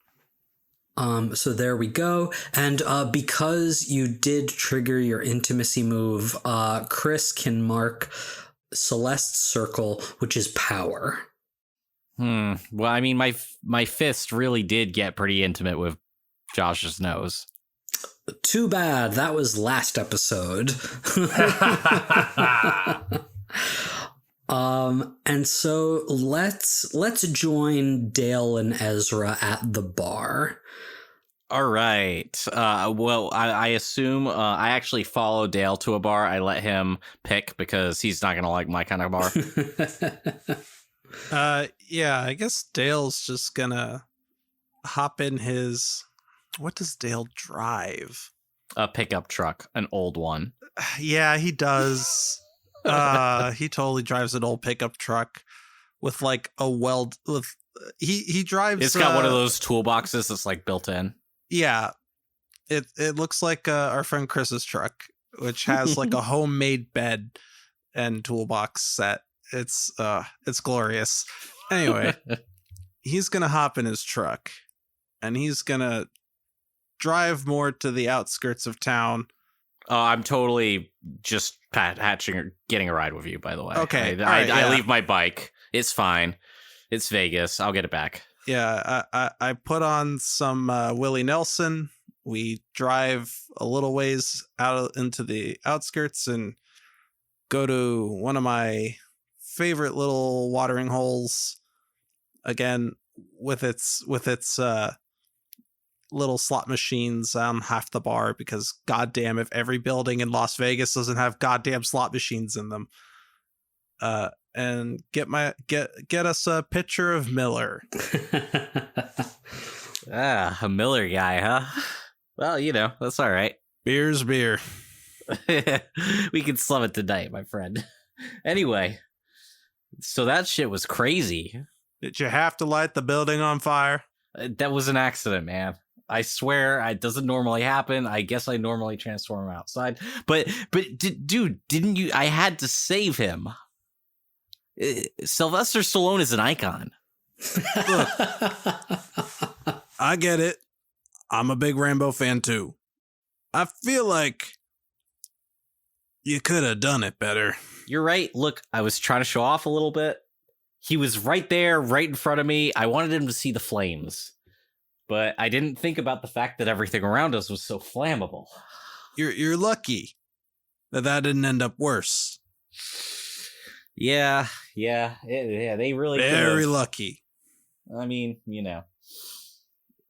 Speaker 2: So there we go. And because you did trigger your intimacy move, Chris can mark Celeste's circle, which is power.
Speaker 6: Well, I mean, my fist really did get pretty intimate with Josh's nose.
Speaker 2: Too bad. That was last episode. And so let's join Dale and Ezra at the bar.
Speaker 6: All right. Well, I assume I actually follow Dale to a bar. I let him pick because he's not gonna like my kind of bar.
Speaker 5: Yeah, I guess Dale's just gonna hop in his. What does Dale drive?
Speaker 6: A pickup truck, an old one.
Speaker 5: Yeah, he does. He totally drives an old pickup truck with like a weld. With he drives.
Speaker 6: It's got one of those toolboxes that's like built in.
Speaker 5: Yeah, it looks like our friend Chris's truck, which has like a homemade bed and toolbox set. It's glorious. Anyway, he's gonna hop in his truck, and he's gonna drive more to the outskirts of town.
Speaker 6: I'm totally just hatching or getting a ride with you, by the way.
Speaker 5: Okay,
Speaker 6: I leave my bike. It's fine. It's Vegas. I'll get it back.
Speaker 5: Yeah, I put on some Willie Nelson. We drive a little ways out into the outskirts and go to one of my favorite little watering holes. Again, with its little slot machines on half the bar, because goddamn, if every building in Las Vegas doesn't have goddamn slot machines in them. And get us a pitcher of Miller.
Speaker 6: A Miller guy, huh? Well, that's all right.
Speaker 5: Beer's beer.
Speaker 6: We can slum it tonight, my friend. Anyway, so that shit was crazy.
Speaker 5: Did you have to light the building on fire?
Speaker 6: That was an accident, man. I swear, it doesn't normally happen. I guess I normally transform outside. But dude, didn't you? I had to save him. Sylvester Stallone is an icon.
Speaker 5: Look, I get it. I'm a big Rambo fan too. I feel like you could have done it better.
Speaker 6: You're right. Look, I was trying to show off a little bit. He was right there, right in front of me. I wanted him to see the flames, but I didn't think about the fact that everything around us was so flammable.
Speaker 5: You're lucky that didn't end up worse.
Speaker 6: Yeah, they really
Speaker 5: very lucky.
Speaker 6: I mean,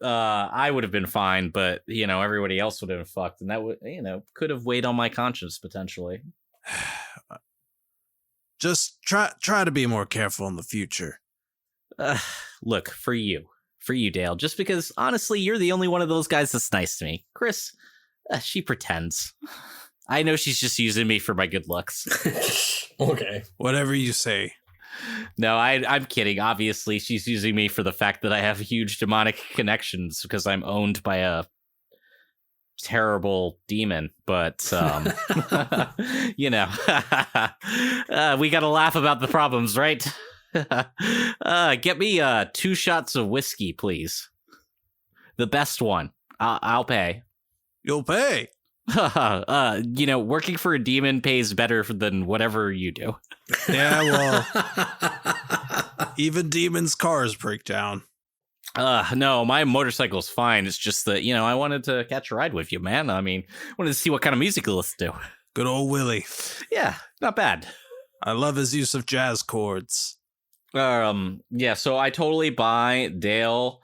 Speaker 6: I would have been fine, but everybody else would have been fucked, and that would, could have weighed on my conscience potentially.
Speaker 5: Just try to be more careful in the future.
Speaker 6: Look, for you, Dale, just because honestly, you're the only one of those guys that's nice to me. Chris, she pretends. I know she's just using me for my good looks.
Speaker 4: Okay.
Speaker 5: Whatever you say.
Speaker 6: No, I'm kidding. Obviously, she's using me for the fact that I have huge demonic connections because I'm owned by a terrible demon. But, we got to laugh about the problems, right? Get me 2 shots of whiskey, please. The best one. I'll pay.
Speaker 5: You'll pay.
Speaker 6: Working for a demon pays better than whatever you do.
Speaker 5: Yeah, well, even demons' cars break down.
Speaker 6: No, my motorcycle's fine. It's just that, I wanted to catch a ride with you, man. I mean, wanted to see what kind of music you listen to.
Speaker 5: Good old Willie.
Speaker 6: Yeah, not bad.
Speaker 5: I love his use of jazz chords.
Speaker 6: Yeah, so I totally buy Dale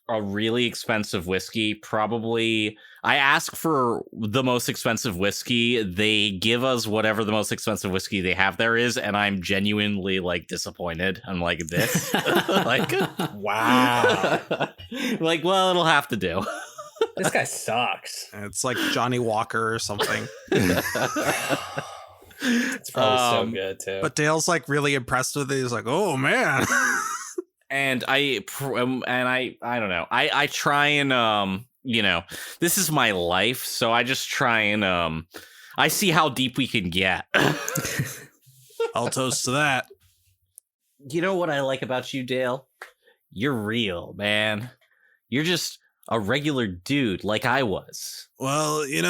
Speaker 6: a really expensive whiskey. Probably, I ask for the most expensive whiskey. They give us whatever the most expensive whiskey they have there is, and I'm genuinely disappointed. I'm like, this?
Speaker 4: Wow.
Speaker 6: Well, it'll have to do.
Speaker 4: This guy sucks.
Speaker 5: It's like Johnny Walker or something.
Speaker 4: It's probably so good too.
Speaker 5: But Dale's really impressed with it. He's like, oh man.
Speaker 6: and I don't know. I try and this is my life, so I just try and I see how deep we can get.
Speaker 5: I'll toast to that.
Speaker 6: You know what I like about you, Dale? You're real, man. You're just a regular dude like I was.
Speaker 5: Well, you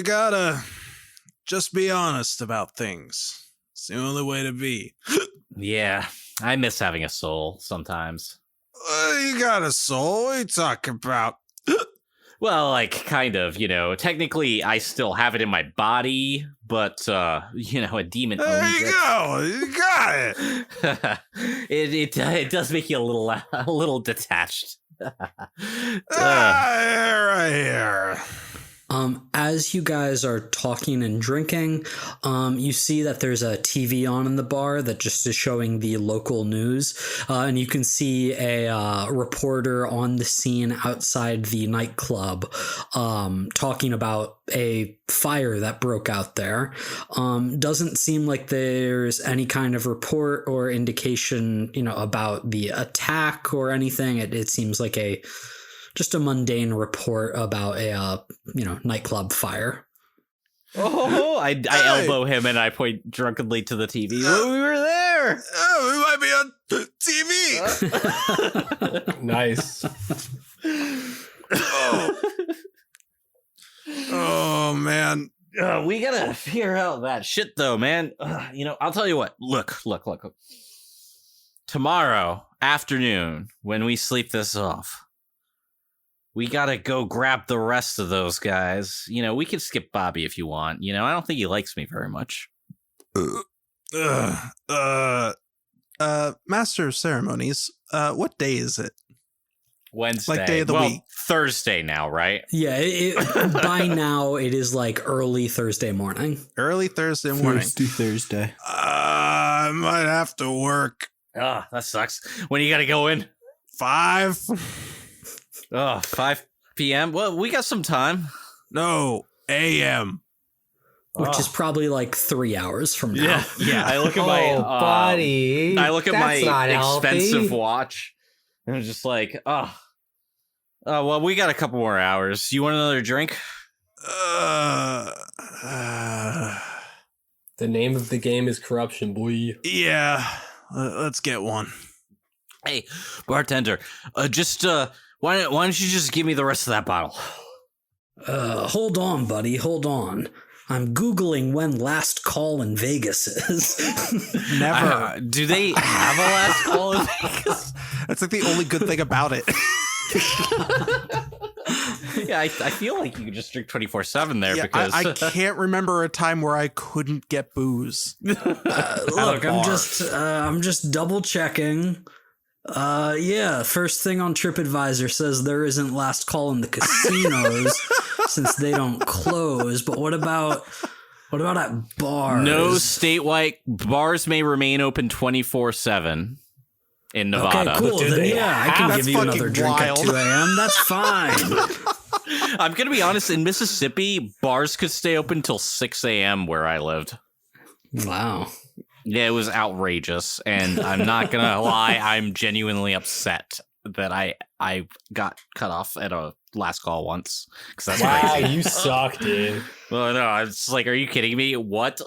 Speaker 5: gotta just be honest about things. It's the only way to be.
Speaker 6: Yeah, I miss having a soul sometimes.
Speaker 5: You got a soul? What are you talking about?
Speaker 6: Well, like, kind of, technically I still have it in my body, but, a demon owns
Speaker 5: There you go. You got it.
Speaker 6: it does make you a little detached.
Speaker 5: Right here.
Speaker 2: As you guys are talking and drinking, you see that there's a TV on in the bar that just is showing the local news, and you can see a reporter on the scene outside the nightclub talking about a fire that broke out there. Doesn't seem like there's any kind of report or indication, about the attack or anything. It seems like just a mundane report about a nightclb fire.
Speaker 6: Oh, I elbow him and I point drunkenly to the TV. We were there.
Speaker 5: We might be on TV.
Speaker 4: Nice.
Speaker 5: Oh man.
Speaker 6: We gotta figure out that shit though, man. I'll tell you what. Look. Tomorrow afternoon, when we sleep this off, we gotta go grab the rest of those guys. We can skip Bobby if you want. I don't think he likes me very much.
Speaker 5: Master of Ceremonies, what day is it?
Speaker 6: Wednesday.
Speaker 5: Like day of the week.
Speaker 6: Thursday now, right?
Speaker 2: Yeah, by now it is like early Thursday morning.
Speaker 5: Early Thursday morning.
Speaker 7: Thursday.
Speaker 5: I might have to work.
Speaker 6: Ah, that sucks. When you gotta go in?
Speaker 5: 5?
Speaker 6: 5 p.m.? Well, we got some time.
Speaker 5: No, a.m.
Speaker 2: Which is probably like 3 hours from now.
Speaker 6: Yeah. I look at my
Speaker 7: buddy.
Speaker 6: I look at my
Speaker 7: That's not
Speaker 6: expensive
Speaker 7: healthy.
Speaker 6: watch, and I'm just like, well, we got a couple more hours. You want another drink?
Speaker 4: The name of the game is corruption, boy.
Speaker 5: Yeah, let's get one.
Speaker 6: Hey, bartender, why don't you just give me the rest of that bottle?
Speaker 2: Hold on, buddy. Hold on. I'm Googling when last call in Vegas is.
Speaker 5: Never.
Speaker 6: Do they have a last call in Vegas?
Speaker 5: That's like the only good thing about it.
Speaker 6: Yeah, I feel like you could just drink 24/7 there
Speaker 5: Yeah,
Speaker 6: because
Speaker 5: I can't remember a time where I couldn't get booze.
Speaker 2: Look, I'm just double checking. Yeah, first thing on TripAdvisor says there isn't last call in the casinos since they don't close. But what about at bars?
Speaker 6: no statewide bars may remain open 24/7 in Nevada.
Speaker 2: Okay, cool. I can
Speaker 5: That's
Speaker 2: give you another
Speaker 5: fucking
Speaker 2: drink
Speaker 5: wild.
Speaker 2: at 2 a.m. That's fine.
Speaker 6: I'm gonna be honest. In Mississippi, bars could stay open till 6 a.m. where I lived.
Speaker 2: Wow.
Speaker 6: Yeah, it was outrageous, and I'm not gonna lie, I'm genuinely upset that I got cut off at a last call once because that's
Speaker 4: Wow,
Speaker 6: crazy.
Speaker 4: you suck, dude.
Speaker 6: Well, no, I was like, are you kidding me? What?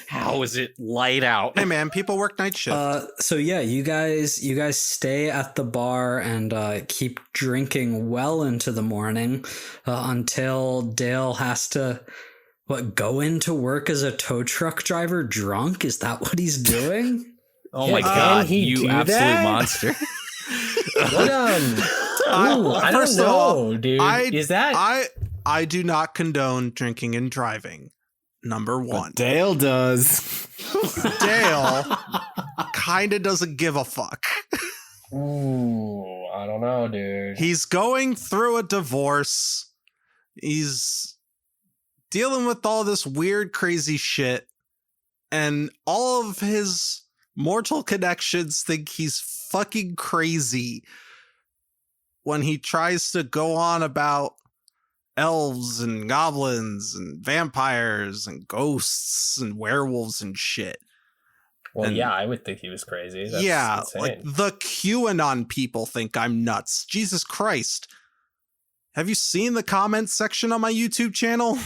Speaker 6: How is it light out?
Speaker 5: Hey man, people work night shift.
Speaker 2: So yeah, you guys stay at the bar and keep drinking well into the morning until Dale has to go into work as a tow truck driver drunk? Is that what he's doing?
Speaker 6: Oh my
Speaker 4: Can
Speaker 6: god,
Speaker 4: he
Speaker 6: you
Speaker 4: do
Speaker 6: absolute
Speaker 4: that?
Speaker 6: monster.
Speaker 4: What I don't
Speaker 5: First of all,
Speaker 4: know, dude. Is that
Speaker 5: I do not condone drinking and driving. Number one.
Speaker 7: Dale does.
Speaker 5: Dale kind of doesn't give a fuck.
Speaker 4: Ooh, I don't know, dude.
Speaker 5: He's going through a divorce. He's dealing with all this weird, crazy shit. And all of his mortal connections think he's fucking crazy when he tries to go on about elves and goblins and vampires and ghosts and werewolves and shit.
Speaker 4: Well,
Speaker 5: And-
Speaker 4: yeah, I would think he was crazy. That's insane.
Speaker 5: like the QAnon people think I'm nuts. Jesus Christ. Have you seen the comments section on my YouTube channel?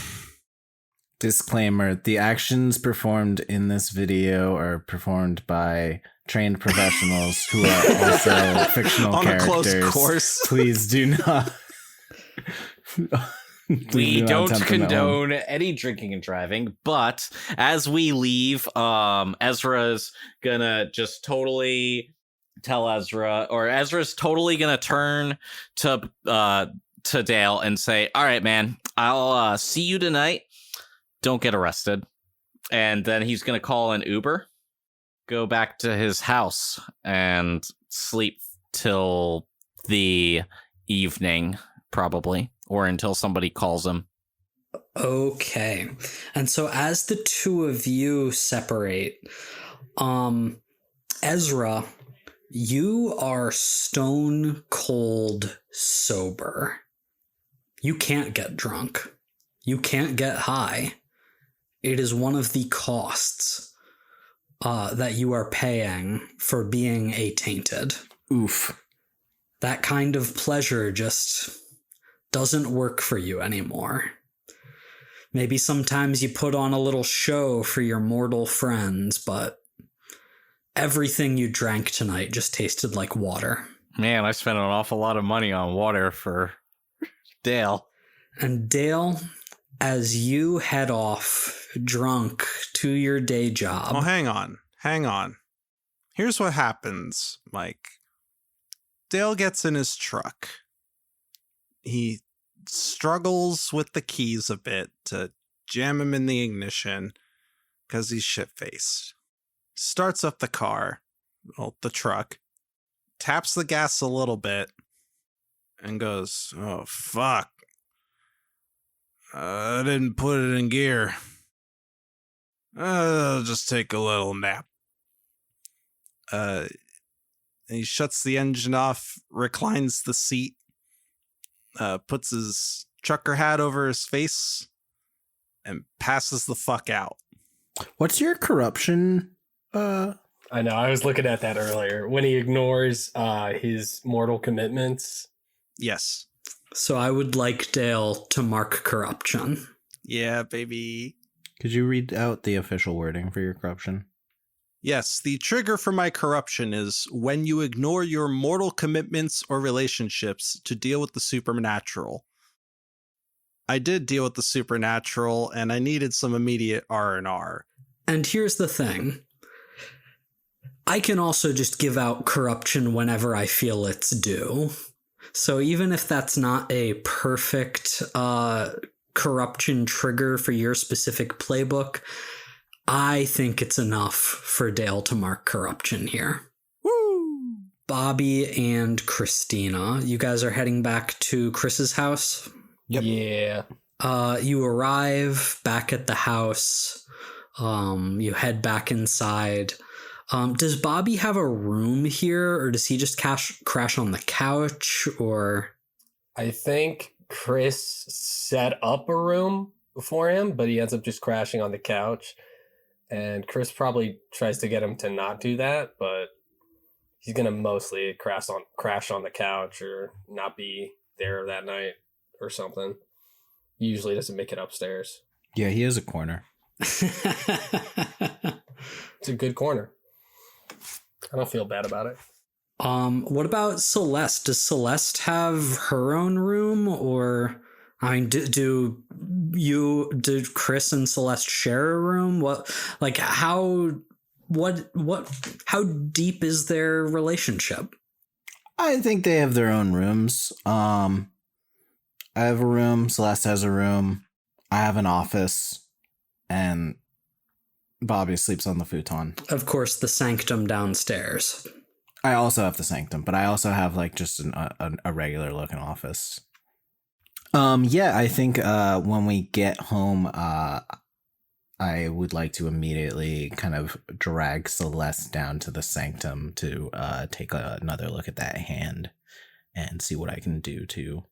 Speaker 3: Disclaimer: the actions performed in this video are performed by trained professionals who are also fictional
Speaker 5: On
Speaker 3: characters.
Speaker 5: a close course.
Speaker 3: Please do not.
Speaker 6: We don't condone any drinking and driving, but as we leave, Ezra's gonna just totally tell Ezra, or Ezra's totally gonna turn to Dale and say, "All right, man, I'll see you tonight. Don't get arrested." And then he's gonna call an Uber, go back to his house, and sleep till the evening, probably. Or until somebody calls him.
Speaker 2: Okay. And so as the two of you separate, Ezra, you are stone cold sober. You can't get drunk. You can't get high. It is one of the costs that you are paying for being a tainted.
Speaker 3: Oof.
Speaker 2: That kind of pleasure just doesn't work for you anymore. Maybe sometimes you put on a little show for your mortal friends, but everything you drank tonight just tasted like water.
Speaker 6: Man, I spent an awful lot of money on water for Dale.
Speaker 2: And Dale, as you head off drunk to your day job.
Speaker 5: Oh, hang on. Here's what happens, Mike. Dale gets in his truck. He struggles with the keys a bit to jam him in the ignition because he's shit-faced. Starts up the car, the truck, taps the gas a little bit, and goes, "Oh, fuck. I didn't put it in gear. I'll just take a little nap." And he shuts the engine off, reclines the seat, puts his trucker hat over his face, and passes the fuck out.
Speaker 7: What's your corruption?
Speaker 4: I know. I was looking at that earlier. When he ignores his mortal commitments.
Speaker 5: Yes.
Speaker 2: So I would like Dale to mark corruption.
Speaker 5: Yeah, baby.
Speaker 3: Could you read out the official wording for your corruption?
Speaker 5: Yes, the trigger for my corruption is when you ignore your mortal commitments or relationships to deal with the supernatural. I did deal with the supernatural, and I needed some immediate R&R.
Speaker 2: And here's the thing. I can also just give out corruption whenever I feel it's due. So even if that's not a perfect corruption trigger for your specific playbook, I think it's enough for Dale to mark corruption here.
Speaker 5: Woo!
Speaker 2: Bobby and Christina, you guys are heading back to Chris's house?
Speaker 7: Yep.
Speaker 4: Yeah.
Speaker 2: You arrive back at the house. You head back inside. Does Bobby have a room here, or does he just crash on the couch, or?
Speaker 4: I think Chris set up a room for him, but he ends up just crashing on the couch. And Chris probably tries to get him to not do that, but he's going to mostly crash on the couch or not be there that night or something. He usually doesn't make it upstairs.
Speaker 3: Yeah, he is a corner.
Speaker 4: It's a good corner. I don't feel bad about it.
Speaker 2: What about Celeste? Does Celeste have her own room, or I mean, do Chris and Celeste share a room? How deep is their relationship?
Speaker 3: I think they have their own rooms. I have a room. Celeste has a room. I have an office, and Bobby sleeps on the futon.
Speaker 2: Of course, the sanctum downstairs.
Speaker 3: I also have the sanctum, but I also have like just a regular looking office. Yeah, I think when we get home, I would like to immediately kind of drag Celeste down to the sanctum to take another look at that hand and see what I can do to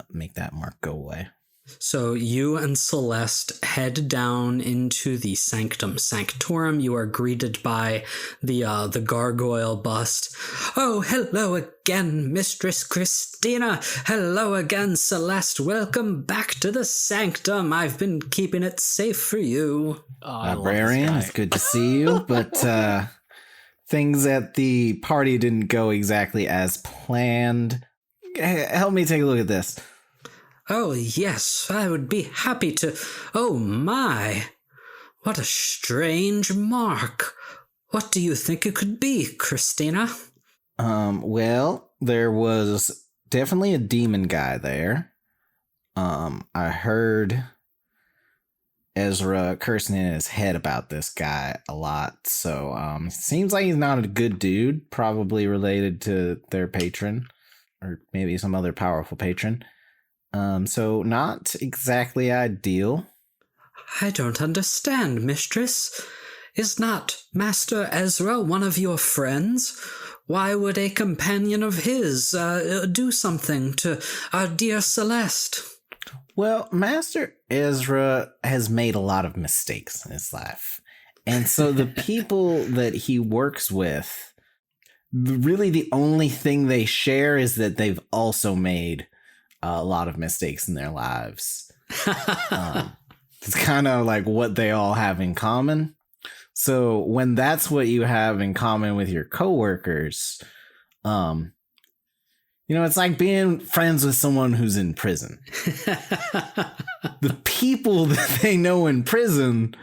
Speaker 3: make that mark go away.
Speaker 2: So you and Celeste head down into the Sanctum Sanctorum. You are greeted by the gargoyle bust. Oh, hello again, Mistress Christina. Hello again, Celeste. Welcome back to the Sanctum. I've been keeping it safe for you.
Speaker 4: Oh, I love this
Speaker 7: Librarian,
Speaker 4: guy.
Speaker 7: it's good to see you, but things at the party didn't go exactly as planned. Help me take a look at this.
Speaker 2: Oh, yes, I would be happy to. Oh, my. What a strange mark. What do you think it could be, Christina?
Speaker 7: Well, there was definitely a demon guy there. I heard Ezra cursing in his head about this guy a lot, so seems like he's not a good dude, probably related to their patron, or maybe some other powerful patron. So not exactly ideal.
Speaker 2: I don't understand, mistress. Is not Master Ezra one of your friends? Why would a companion of his do something to our dear Celeste?
Speaker 7: Well, Master Ezra has made a lot of mistakes in his life. And so the people that he works with, really the only thing they share is that they've also made a lot of mistakes in their lives. It's kind of like what they all have in common. So when that's what you have in common with your coworkers, it's like being friends with someone who's in prison. The people that they know in prison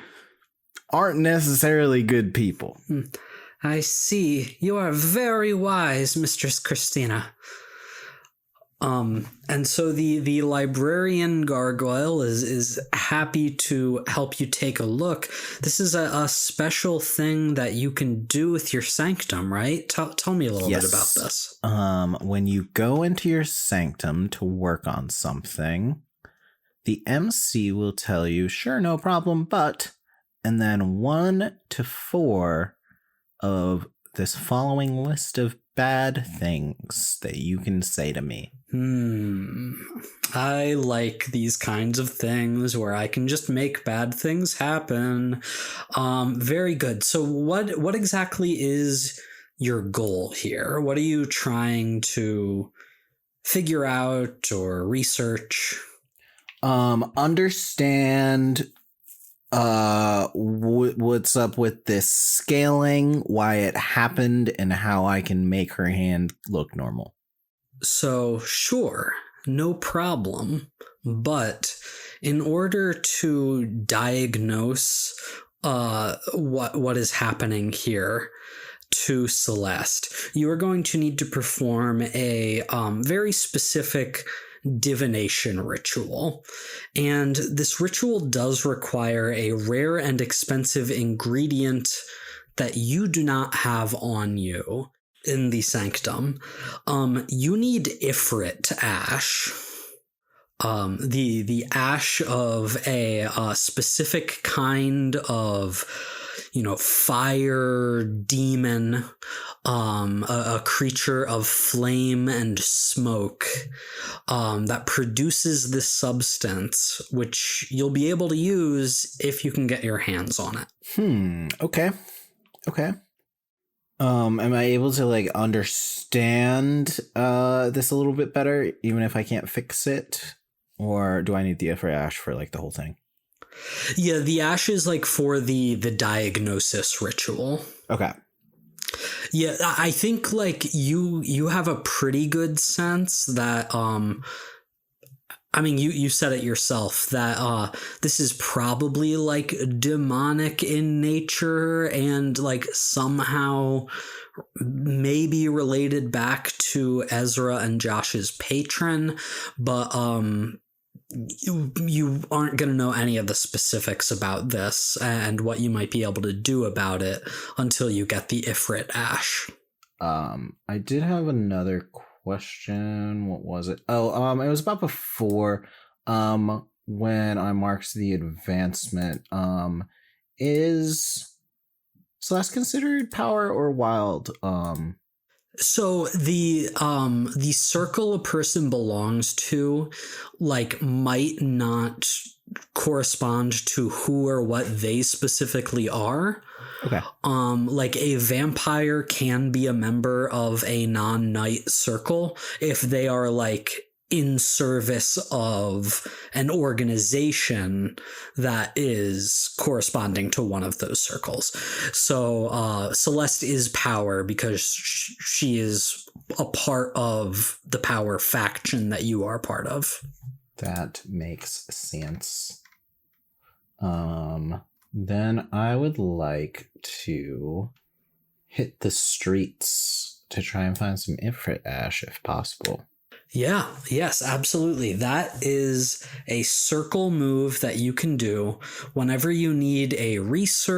Speaker 7: aren't necessarily good people.
Speaker 2: I see. You are very wise, Mistress Christina. And so the librarian gargoyle is happy to help you take a look. This is a special thing that you can do with your sanctum, right? Tell me a little bit about this.
Speaker 7: When you go into your sanctum to work on something, the MC will tell you, sure, no problem, but, and then 1 to 4 of this following list of bad things that you can say to me.
Speaker 2: I like these kinds of things where I can just make bad things happen. Very good. So what exactly is your goal here? What are you trying to figure out or research?
Speaker 7: Understand what's up with this scaling, why it happened, and how I can make her hand look normal.
Speaker 2: So, sure, no problem. But in order to diagnose what is happening here to Celeste, you are going to need to perform a very specific divination ritual. And this ritual does require a rare and expensive ingredient that you do not have on you in the sanctum. You need Ifrit ash. The ash of a specific kind of fire demon, a creature of flame and smoke that produces this substance, which you'll be able to use if you can get your hands on it.
Speaker 7: Okay. Am I able to understand this a little bit better, even if I can't fix it? Or do I need the Ifrit ash for the whole thing?
Speaker 2: Yeah, the ash is for the diagnosis ritual.
Speaker 7: Okay.
Speaker 2: Yeah, I think you have a pretty good sense that you said it yourself that this is probably demonic in nature and somehow maybe related back to Ezra and Josh's patron, but you aren't going to know any of the specifics about this and what you might be able to do about it until you get the Ifrit ash.
Speaker 7: I did have another question. What was it? Oh, it was about before when I marked the advancement. Is Celeste considered power or wild?
Speaker 2: So the circle a person belongs to, like, might not correspond to who or what they specifically are.
Speaker 7: Okay.
Speaker 2: Like a vampire can be a member of a non-knight circle if they are like in service of an organization that is corresponding to one of those circles. So Celeste is power because she is a part of the power faction that you are part of.
Speaker 7: That makes sense. Then I would like to hit the streets to try and find some Ifrit ash if possible.
Speaker 2: Yeah, yes, absolutely. That is a circle move that you can do whenever you need a resource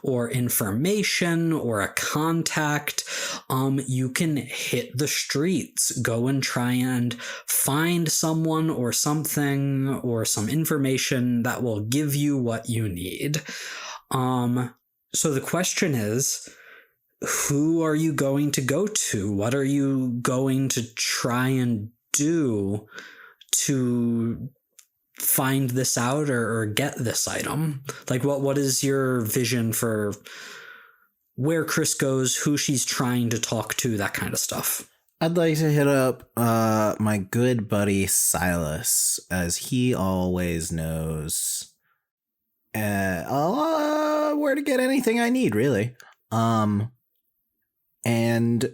Speaker 2: or information or a contact. You can hit the streets, go and try and find someone or something or some information that will give you what you need. So the question is, who are you going to go to? What are you going to try and do to find this out or get this item? Like, what is your vision for where Chris goes, who she's trying to talk to, that kind of stuff?
Speaker 7: I'd like to hit up my good buddy Silas, as he always knows where to get anything I need, really. And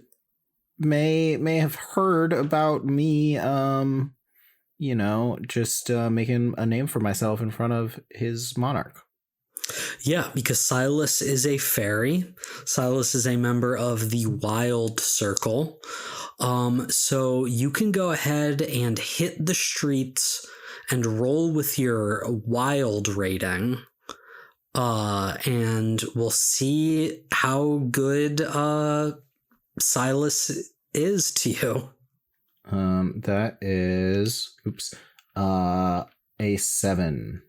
Speaker 7: may have heard about me, just making a name for myself in front of his monarch.
Speaker 2: Yeah, because Silas is a fairy. Silas is a member of the Wild Circle. So you can go ahead and hit the streets and roll with your Wild rating. And we'll see how good Silas is to you.
Speaker 7: That is a 7.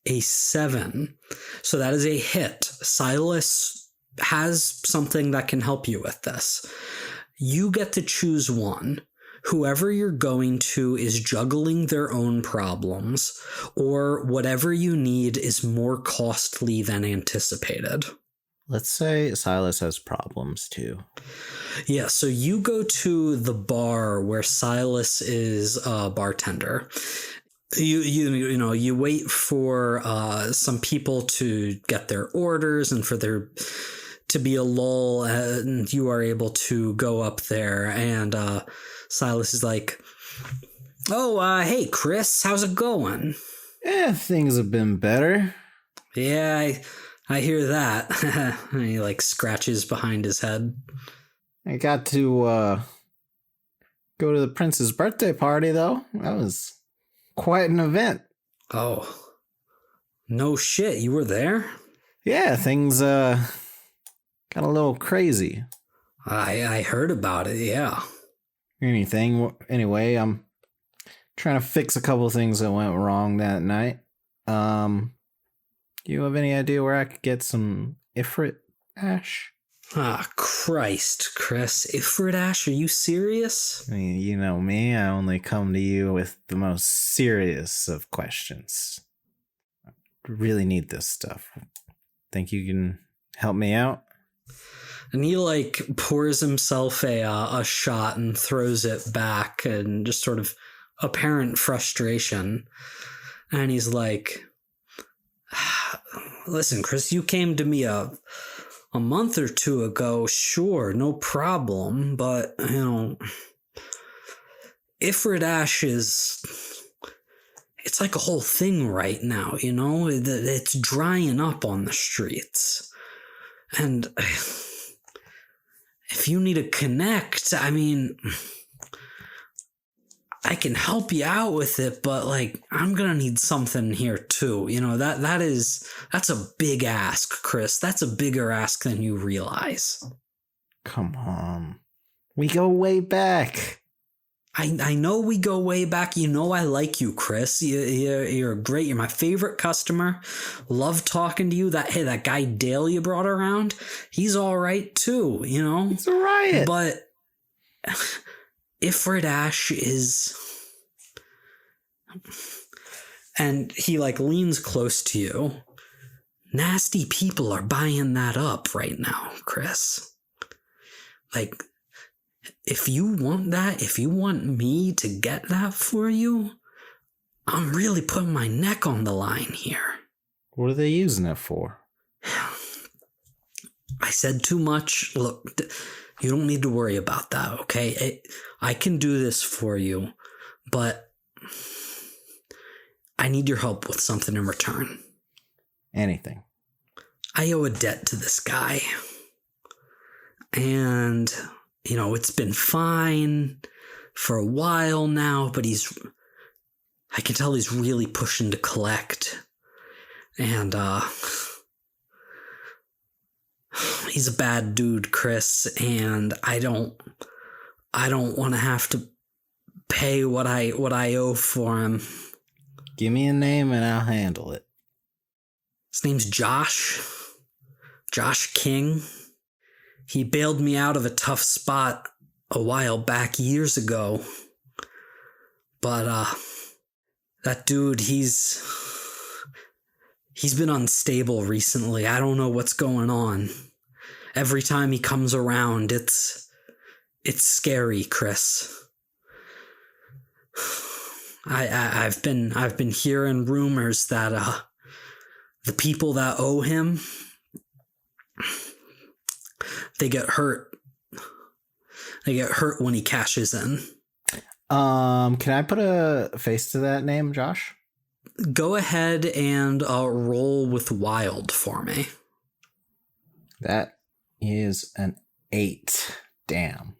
Speaker 2: A 7. So that is a hit. Silas has something that can help you with this. You get to choose one. Whoever you're going to is juggling their own problems, or whatever you need is more costly than anticipated.
Speaker 7: Let's say Silas has problems too.
Speaker 2: Yeah, so you go to the bar where Silas is a bartender. You wait for some people to get their orders and for there to be a lull, and you are able to go up there, and Silas is like, "Oh, hey, Chris, how's it going?"
Speaker 7: Yeah, things have been better.
Speaker 2: Yeah, I hear that. And he like scratches behind his head.
Speaker 7: I got to go to the prince's birthday party, though. That was quite an event.
Speaker 2: Oh, no shit, you were there?
Speaker 7: Yeah, things got a little crazy.
Speaker 2: I heard about it, yeah.
Speaker 7: Anyway, I'm trying to fix a couple things that went wrong that night. Do you have any idea where I could get some Ifrit ash?
Speaker 2: Ah, Christ, Chris. Ifrit ash, are you serious?
Speaker 7: I mean, you know me, I only come to you with the most serious of questions. I really need this stuff. Think you can help me out?
Speaker 2: And he like pours himself a shot and throws it back in just sort of apparent frustration. And he's like, "Listen, Chris, you came to me a month or two ago, sure, no problem, but, Ifrit ash it's like a whole thing right now, it's drying up on the streets. And if you need to connect, I mean, I can help you out with it, but like, I'm gonna need something here too. That's a big ask, Chris. That's a bigger ask than you realize."
Speaker 7: Come on. We go way back.
Speaker 2: I know we go way back. You know I like you, Chris. You're great. You're my favorite customer. Love talking to you. That guy Dale you brought around, he's all right too, you know?
Speaker 7: It's a riot.
Speaker 2: But Ifrit Ash is... And he like leans close to you. Nasty people are buying that up right now, Chris. Like, if you want that, if you want me to get that for you, I'm really putting my neck on the line here.
Speaker 7: What are they using it for?
Speaker 2: I said too much. Look, you don't need to worry about that, okay? I can do this for you, but I need your help with something in return.
Speaker 7: Anything.
Speaker 2: I owe a debt to this guy. And, you know, it's been fine for a while now, but I can tell he's really pushing to collect. And, he's a bad dude, Chris, and I don't want to have to pay what I owe for him.
Speaker 7: Give me a name and I'll handle it.
Speaker 2: His name's Josh King. He bailed me out of a tough spot a while back, years ago. But that dude, he's been unstable recently. I don't know what's going on. Every time he comes around, it's scary, Chris. I've been hearing rumors that the people that owe him, they get hurt. They get hurt when he cashes in.
Speaker 7: Can I put a face to that name, Josh?
Speaker 2: Go ahead and roll with wild for me.
Speaker 7: That is an 8. Damn.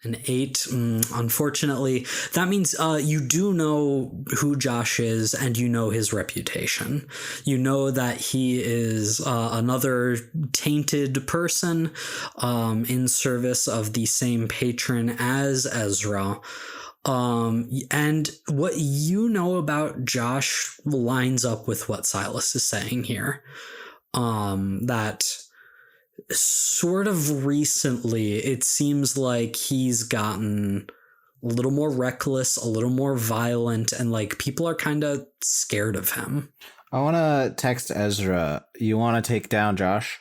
Speaker 2: An 8. Unfortunately, that means you do know who Josh is and you know his reputation. You know that he is another tainted person in service of the same patron as Ezra. And what you know about Josh lines up with what Silas is saying here. That sort of recently, it seems like he's gotten a little more reckless, a little more violent, and like people are kind of scared of him.
Speaker 7: I want to text Ezra. You want to take down Josh?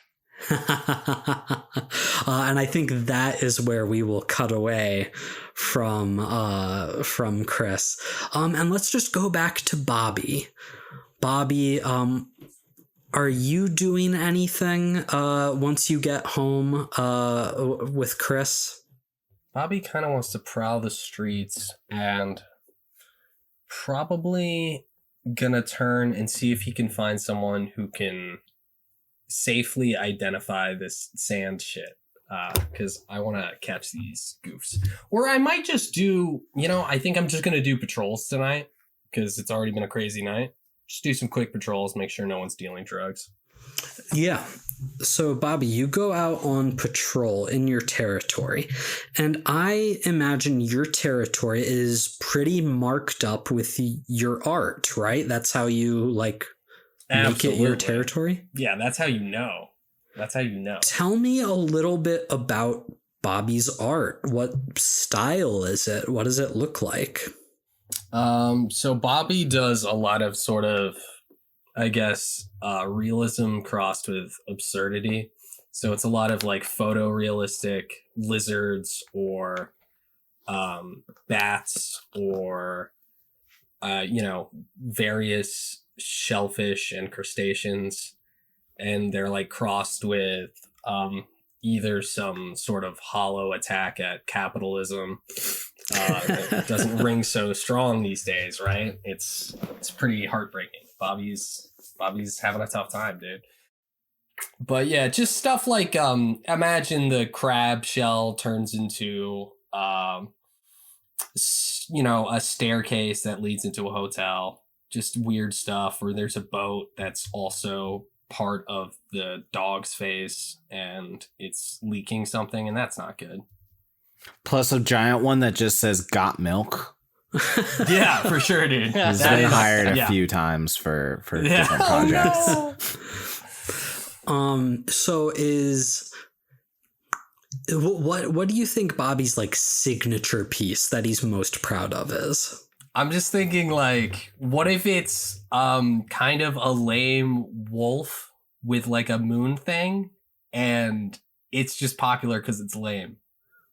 Speaker 2: And I think that is where we will cut away from Chris. And let's just go back to Bobby. Bobby, are you doing anything once you get home with Chris?
Speaker 4: Bobby kind of wants to prowl the streets and probably gonna turn and see if he can find someone who can safely identify this sand shit, because I want to catch these goofs. Or I might just do, I think I'm just going to do patrols tonight because it's already been a crazy night. Just do some quick patrols, make sure no one's dealing drugs.
Speaker 2: Yeah. So, Bobby, you go out on patrol in your territory, and I imagine your territory is pretty marked up with your art, right? That's how you, make
Speaker 4: Absolutely.
Speaker 2: it your territory?
Speaker 4: Yeah, that's how you know. That's how you know.
Speaker 2: Tell me a little bit about Bobby's art. What style is it? What does it look like?
Speaker 4: So Bobby does a lot of sort of, I guess, realism crossed with absurdity. So it's a lot of photorealistic lizards or bats or, various shellfish and crustaceans. And they're crossed with either some sort of hollow attack at capitalism. It doesn't ring so strong these days, right? It's pretty heartbreaking. Bobby's having a tough time, dude. But yeah, just stuff like imagine the crab shell turns into a staircase that leads into a hotel. Just weird stuff. Or there's a boat that's also part of the dog's face and it's leaking something, and that's not good.
Speaker 7: Plus a giant one that just says "Got Milk."
Speaker 4: Yeah, for sure, dude.
Speaker 7: He's
Speaker 4: That
Speaker 7: been
Speaker 4: is-
Speaker 7: hired a
Speaker 4: yeah.
Speaker 7: few times for
Speaker 4: Yeah.
Speaker 7: different projects.
Speaker 2: So is what do you think Bobby's like signature piece that he's most proud of is?
Speaker 4: I'm just thinking, like, what if it's kind of a lame wolf with like a moon thing, and it's just popular because it's lame,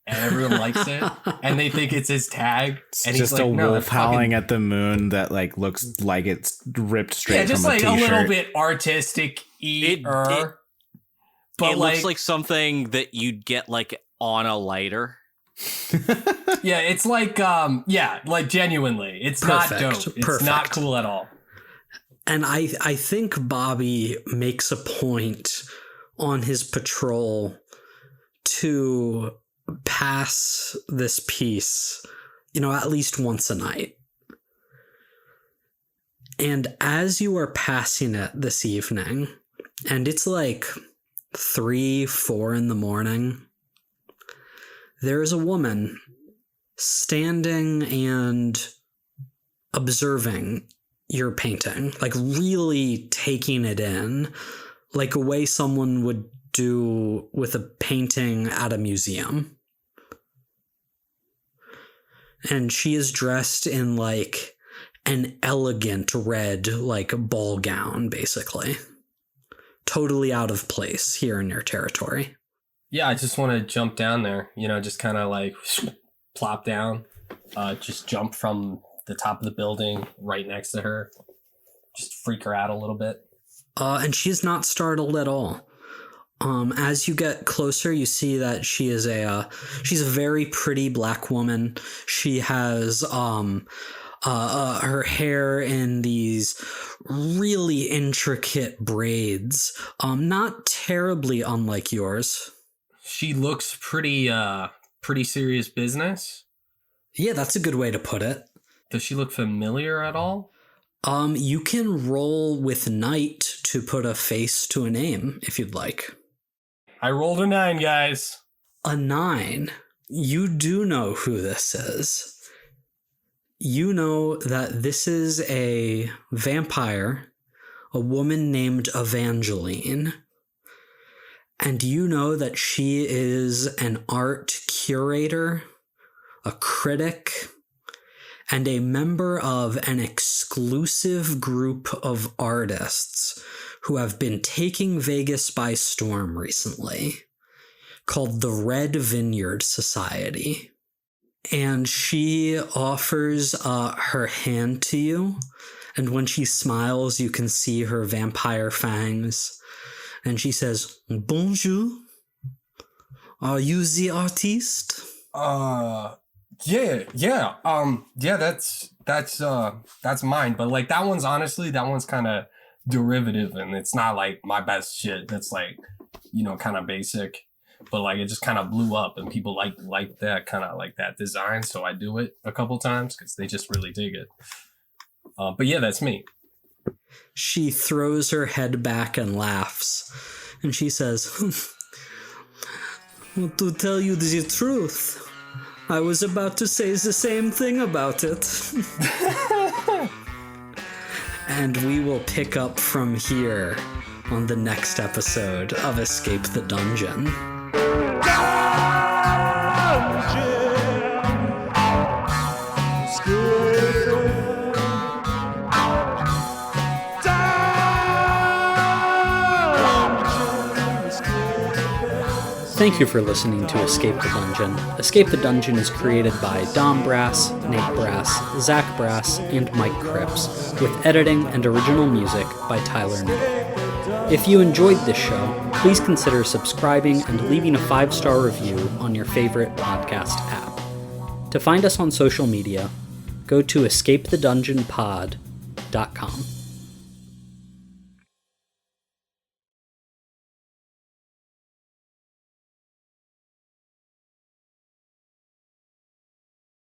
Speaker 4: and everyone likes it, and they think it's his tag,
Speaker 7: It's
Speaker 4: and
Speaker 7: just
Speaker 4: he's like,
Speaker 7: a
Speaker 4: no,
Speaker 7: wolf
Speaker 4: that's
Speaker 7: howling
Speaker 4: fucking-
Speaker 7: at the moon that like looks like it's ripped straight
Speaker 4: yeah, just
Speaker 7: from
Speaker 4: like
Speaker 7: a
Speaker 4: a
Speaker 7: t-shirt.
Speaker 4: little bit artistic but
Speaker 6: It looks like something that you'd get like on a lighter.
Speaker 4: yeah, it's like like genuinely, it's
Speaker 2: Perfect,
Speaker 4: not dope. It's not
Speaker 2: perfect.
Speaker 4: cool at all.
Speaker 2: And I think Bobby makes a point on his patrol to pass this piece, at least once a night. And as you are passing it this evening, and it's like 3-4 in the morning, there is a woman standing and observing your painting, like really taking it in, like a way someone would do with a painting at a museum. And she is dressed in like an elegant red, like ball gown, basically. Totally out of place here in your territory.
Speaker 4: Yeah, I just want to jump down there, just kind of like plop down, just jump from the top of the building right next to her, just freak her out a little bit.
Speaker 2: And she's not startled at all. As you get closer, you see that she is she's a very pretty black woman. She has her hair in these really intricate braids, not terribly unlike yours.
Speaker 4: She looks pretty serious business.
Speaker 2: Yeah, that's a good way to put it.
Speaker 4: Does she look familiar at all?
Speaker 2: You can roll with Night to put a face to a name if you'd like.
Speaker 4: I rolled a 9, guys.
Speaker 2: A 9. You do know who this is. You know that this is a vampire, a woman named Evangeline. And you know that she is an art curator, a critic, and a member of an exclusive group of artists who have been taking Vegas by storm recently, called the Red Vineyard Society. And she offers her hand to you, and when she smiles, you can see her vampire fangs. And she says, "Bonjour. Are you the artist?"
Speaker 4: Yeah. That's mine. But like that one's kind of derivative, and it's not like my best shit. That's like, kind of basic. But like it just kind of blew up, and people like that kind of like that design. So I do it a couple times because they just really dig it. But yeah, that's me.
Speaker 2: She throws her head back and laughs, and she says, "Well, to tell you the truth, I was about to say the same thing about it." And we will pick up from here on the next episode of Escape the Dungeon. Thank you for listening to Escape the Dungeon. Escape the Dungeon is created by Dom Brass, Nate Brass, Zach Brass, and Mike Cripps, with editing and original music by Tyler Knittle. If you enjoyed this show, please consider subscribing and leaving a 5-star review on your favorite podcast app. To find us on social media, go to escapethedungeonpod.com.